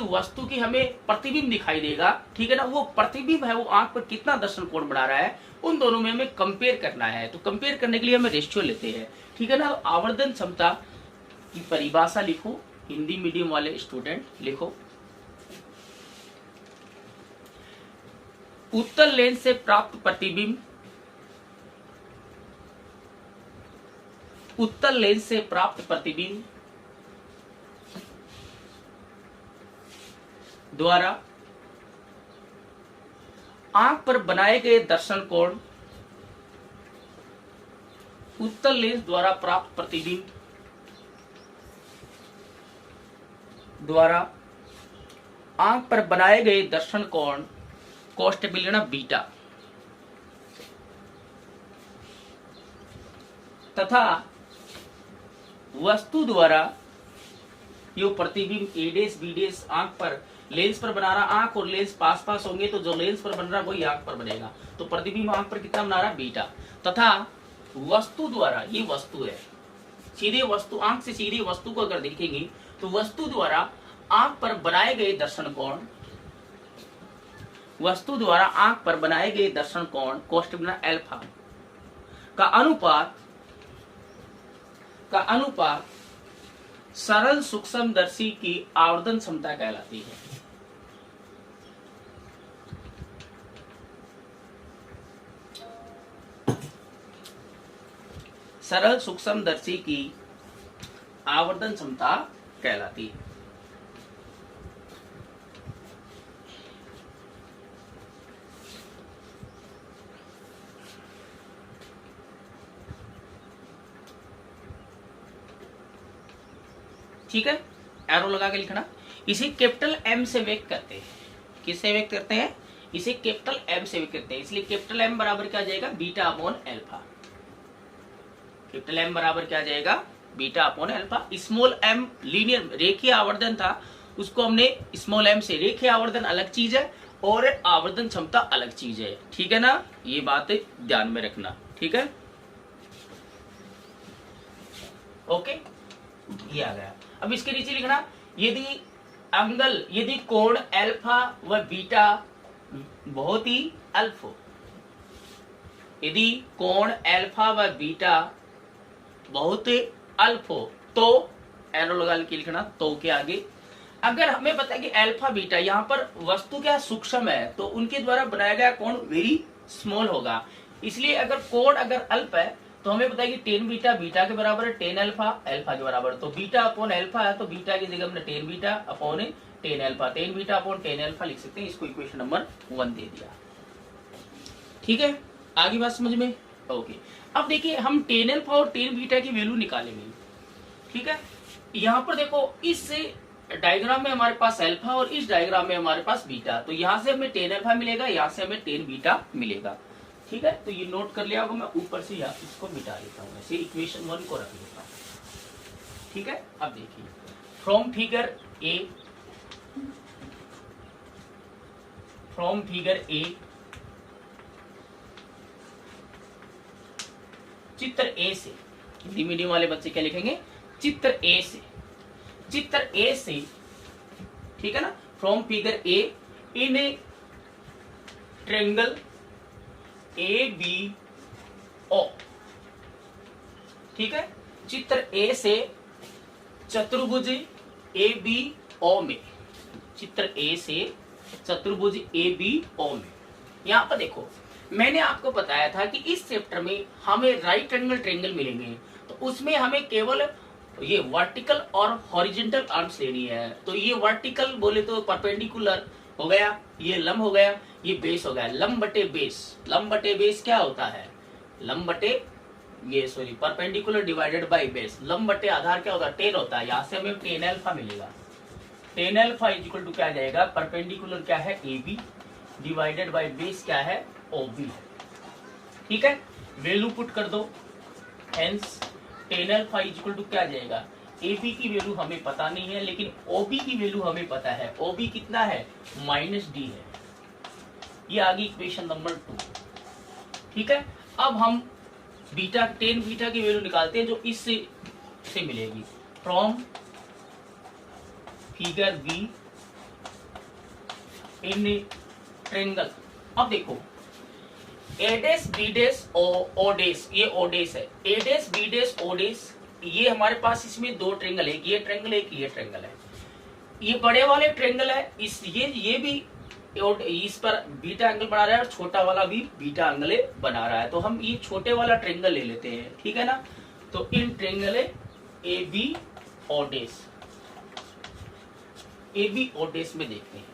वस्तु की हमें प्रतिबिंब दिखाई देगा, ठीक है ना। वो प्रतिबिंब है वो आंख पर कितना दर्शन कोण बना रहा है, उन दोनों में हमें कंपेयर करना है। तो कंपेयर करने के लिए हमें रेशियो लेते हैं, ठीक है ना। आवर्धन क्षमता की परिभाषा लिखो, हिंदी मीडियम वाले स्टूडेंट लिखो, उत्तल लेंस से प्राप्त प्रतिबिंब, उत्तल लेंस से प्राप्त प्रतिबिंब द्वारा आंख पर बनाए गए दर्शन कोण, उत्तल लेंस द्वारा प्राप्त प्रतिबिंब द्वारा आंख पर बनाए गए दर्शन कोण को स्टेबिलिटी बीटा, तथा वस्तु द्वारा यो प्रतिबिंब ए डेस बी डेस आंख पर, लेंस पर बना रहा, आंख और लेंस पास पास होंगे तो जो लेंस पर बन रहा वही आंख पर बनेगा, तो प्रतिबिंब आंख पर कितना बना रहा, बीटा। तथा वस्तु द्वारा, ये वस्तु है, सीधे वस्तु, आंख से सीधे वस्तु को अगर देखेंगे तो वस्तु द्वारा आंख पर बनाए गए दर्शन कोण, वस्तु द्वारा आंख पर बनाए गए दर्शन कोण कोष्टक अल्फा का अनुपात सरल सूक्ष्मदर्शी की आवर्धन क्षमता कहलाती है। सरल सूक्ष्मदर्शी की आवर्धन क्षमता कहलाती है। ठीक है, एरो लगा के लिखना। इसे कैपिटल एम से व्यक्त करते हैं, किससे व्यक्त करते हैं, इसे कैपिटल एम से व्यक्त करते हैं, इसलिए कैपिटल एम बराबर क्या जाएगा, beta upon alpha. Capital M बराबर क्या जाएगा, beta upon alpha. Small m linear रेखीय आवर्धन था, उसको हमने स्मॉल एम से, रेखीय आवर्धन अलग चीज है और आवर्धन क्षमता अलग चीज है, ठीक है ना, ये बात ध्यान में रखना, ठीक है। ओके, ये आ गया। अब इसके नीचे लिखना, यदि कोण अल्फा व बीटा बहुत ही अल्फ हो, यदि कोण अल्फा व बीटा बहुत अल्प हो तो एरो लगा के लिखना, तो के आगे अगर हमें पता है कि अल्फा बीटा यहाँ पर वस्तु क्या सूक्ष्म है तो उनके द्वारा बनाया गया कोण वेरी स्मॉल होगा, इसलिए अगर कोण अगर अल्प है तो हमें पता है कि टेन बीटा बीटा के बराबर है, टेन अल्फा अल्फा के बराबर, तो बीटा अपॉन अल्फा है तो बीटा की जगह हमने tan beta upon tan alpha, tan beta upon tan alpha लिख सकते हैं। इसको इक्वेशन नंबर 1 दे दिया। ठीक है, आगे बात समझ में? ओके, अब देखिए हम टेन अल्फा और टेन बीटा की वैल्यू निकालेंगे। ठीक है, यहाँ पर देखो इस डायग्राम में हमारे पास अल्फा और इस डायग्राम में हमारे पास बीटा, तो यहाँ से हमें टेन अल्फा मिलेगा, यहाँ से हमें टेन बीटा मिलेगा। ठीक है, तो ये नोट कर लिया होगा, मैं ऊपर से यहाँ इसको मिटा देता हूँ, ऐसे इक्वेशन 1 को रख देता हूँ। ठीक है, अब देखिए फ्रॉम फिगर ए चित्र ए से, हिंदी मीडियम वाले बच्चे क्या लिखेंगे? चित्र ए से, ठीक है ना, from figure A in a triangle A B O. ठीक है, चित्र ए से चतुर्भुज ए बी ओ में, चित्र ए से चतुर्भुज ए बी ओ में। यहां पर देखो मैंने आपको बताया था कि इस चैप्टर में हमें राइट एंगल ट्रेंगल मिलेंगे, तो उसमें हमें केवल ये वर्टिकल और हॉरिजॉन्टल आर्म्स लेनी है। तो ये वर्टिकल बोले तो परपेंडिकुलर हो गया, ये लंब हो गया, ये बेस हो गया। लंब बटे बेस क्या होता है? लंब बटे ये sorry perpendicular divided by base, लंब बटे आधार क्या होता है? 10 होता है। यहाँ से हमें टेन अल्फा मिलेगा, tan alpha is equal to क्या जाएगा? परपेंडिकुलर क्या है? A B divided by base क्या है? O B. ठीक है, वैल्यू पुट कर दो, hence tan alpha is equal to क्या जाएगा? ए बी की वैल्यू हमें पता नहीं है, लेकिन ओ बी की वैल्यू हमें पता है। ओ बी कितना है? -d है। ये आ गई इक्वेशन नंबर 2। ठीक है, अब हम बीटा टेन बीटा की वैल्यू निकालते हैं जो इससे मिलेगी। From figure be in triangle. अब देखो ए डेस बी डेस ओ डेस, ये ओ डेस है, ए डेस बी डेस ओ डेस, ये हमारे पास इसमें दो ट्रेंगल है, ये ट्रेंगल है, ये ट्रेंगल है। ये बड़े वाले ट्रेंगल है, इस ये भी इस पर बीटा एंगल बना रहा है और छोटा वाला भी बीटा एंगल बना रहा है, तो हम ये छोटे वाला ट्रेंगल ले लेते हैं। ठीक है ना, तो in triangle A B O dash, A B O dash में देखते हैं।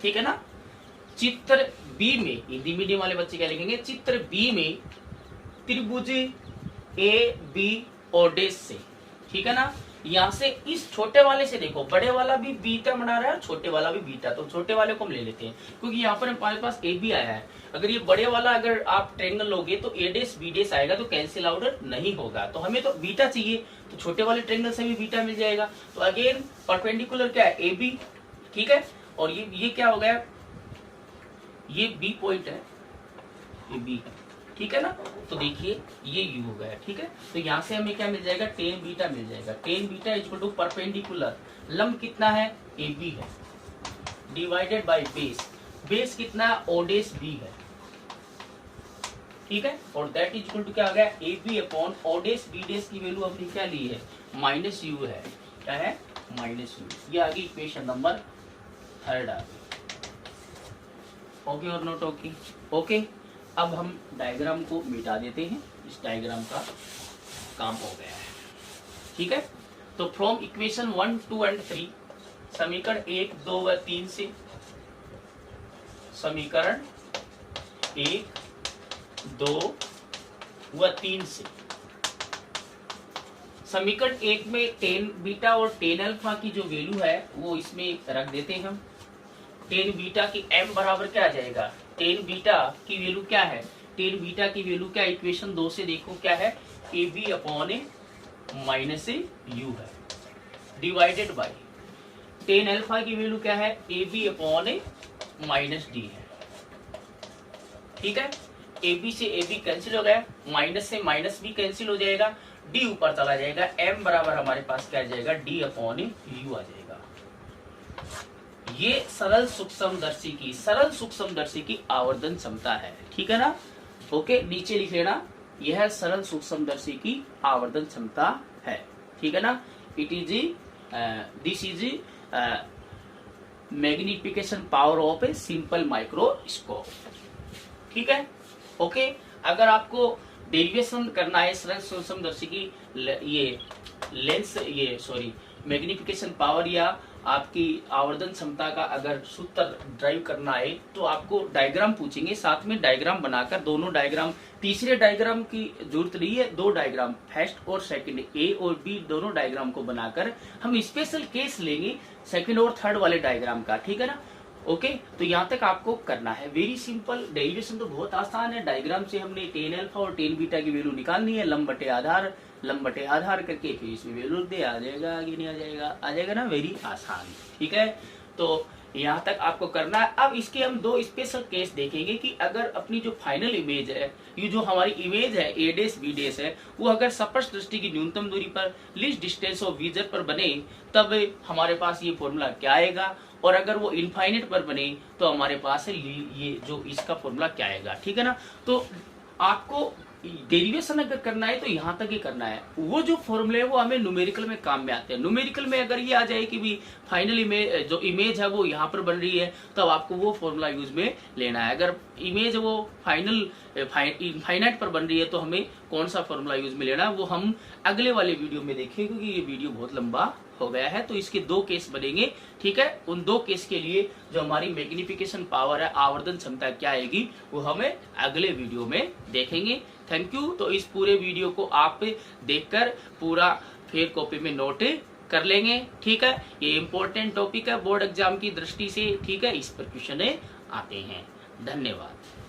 ठीक है ना, चित्र बी में, हिंदी मीडियम वाले बच्चे क्या लिखेंगे? चित्र बी में त्रिभुज ए बी ओ डेस से। ठीक है ना, यहाँ से इस छोटे वाले से देखो, बड़े वाला भी बीटा बना रहा है, छोटे वाला भी बीटा, तो छोटे वाले को हम ले लेते हैं क्योंकि यहाँ पर हमारे पास ए बी आया है। अगर ये बड़े वाला अगर आप ट्रेंगल लोगे तो ए डेस बी डेस आएगा, तो कैंसिल आउट नहीं होगा, तो हमें तो बीटा चाहिए, तो छोटे वाले ट्रेंगल से भी बीटा मिल जाएगा। तो अगेन परपेंडिकुलर क्या है? A B. ठीक है, और ये क्या हो गया? ये बी पॉइंट है, ये बी है। ठीक है ना, तो देखिए ये यू हो गया। ठीक है, तो यहाँ से हमें क्या मिल जाएगा? टेन बीटा मिल जाएगा। Tan beta equal to perpendicular, लंब कितना है? ए बी है, डिवाइडेड बाय बेस, बेस कितना है? ओ डेस बी है। ठीक है, और दैट इज इक्वल टू क्या आ गया? A B upon O dash B dash की वैल्यू हमने क्या ली है? माइनस यू है। क्या है? Minus you. ये आ गई इक्वेशन नंबर 3 आ गई। ओके और नोट ओके? ओके, अब हम डायग्राम को मिटा देते हैं, इस डायग्राम का काम हो गया है। ठीक है, तो फ्रॉम इक्वेशन 1, 2 एंड 3, समीकरण 1, 2 व 3 से, समीकरण 1, 2 व 3 से, समीकरण 1 में टेन बीटा और टेन अल्फा की जो वैल्यू है वो इसमें रख देते हैं हम। टेन बीटा की m बराबर क्या आ जाएगा? टेन बीटा की वैल्यू क्या है? टेन बीटा की वैल्यू क्या? इक्वेशन 2 से देखो क्या है? A B upon A minus A U है, डिवाइडेड बाय टेन अल्फा की वैल्यू क्या है? A B upon A minus D है। ठीक है, ए बी से ए बी कैंसिल हो गया, माइनस से माइनस भी कैंसिल हो जाएगा, डी ऊपर चला जाएगा, m बराबर हमारे पास क्या आ जाएगा? डी अपॉन ए यू आ जाएगा। ये सरल सूक्ष्मदर्शी की आवर्धन क्षमता है। ठीक है ना, ओके, नीचे लिख लेना, यह सरल सूक्ष्मदर्शी की आवर्धन क्षमता है, ठीक है ना। It is this is magnification power of A simple microscope, ठीक है। ओके, अगर आपको डेरिवेशन करना है सरल सूक्ष्मदर्शी की ये लेंस मैग्निफिकेशन पावर या आपकी आवर्धन क्षमता का अगर सूत्र ड्राइव करना है तो आपको डायग्राम पूछेंगे, साथ में डायग्राम बनाकर दोनों डायग्राम, तीसरे डायग्राम की जरूरत नहीं है, दो डायग्राम फर्स्ट और सेकंड ए और बी दोनों डायग्राम को बनाकर हम स्पेशल केस लेंगे सेकंड और थर्ड वाले डायग्राम का, ठीक है ना। ओके, तो यहाँ तक आपको करना है, वेरी सिंपल। डेरिवेशन तो बहुत आसान है, डायग्राम से हमने टेन अल्फा और टेन बीटा की वैल्यू निकालनी है, लंब बटे आधार करके फिर इसमें वैल्यू दे, आ जाएगा, आगे नहीं आ जाएगा ना, वेरी आसान, ठीक है। तो यहाँ तक आपको करना है। अब इसके हम दो स्पेशल केस देखेंगे कि अगर अपनी जो फाइनल इमेज है, ये जो हमारी इमेज है ए डेस बी डेस है, वो अगर स्पष्ट दृष्टि की न्यूनतम दूरी पर लीस्ट डिस्टेंस ऑफ विजन पर बने तब हमारे पास ये फॉर्मूला क्या आएगा, और अगर वो इनफाइनाइट पर बने तो हमारे पास है ये जो इसका फॉर्मूला क्या आएगा, ठीक है ना। तो आपको डेरिवेशन अगर करना है तो यहाँ तक ही करना है, वो जो फॉर्मूले है वो हमें न्यूमेरिकल में काम में आते हैं। न्यूमेरिकल में अगर ये आ जाए कि भी फाइनल इमेज जो इमेज है वो यहाँ पर बन रही है, तब आपको वो फॉर्मूला यूज में लेना है। अगर इमेज वो इनफाइनाइट पर बन रही है तो हमें कौन सा फॉर्मूला यूज में लेना है वो हम अगले वाले वीडियो में देखेंगे, क्योंकि ये वीडियो बहुत लंबा हो गया है। तो इसके दो केस बनेंगे, ठीक है। उन दो केस के लिए जो हमारी मैग्निफिकेशन पावर है, आवर्धन क्षमता क्या आएगी, वो हमें अगले वीडियो में देखेंगे। Thank you. तो इस पूरे वीडियो को आप देखकर पूरा फिर कॉपी में नोट कर लेंगे, ठीक है। ये इंपॉर्टेंट टॉपिक है बोर्ड एग्जाम की दृष्टि से, ठीक है। इस पर क्वेश्चन आते हैं। धन्यवाद।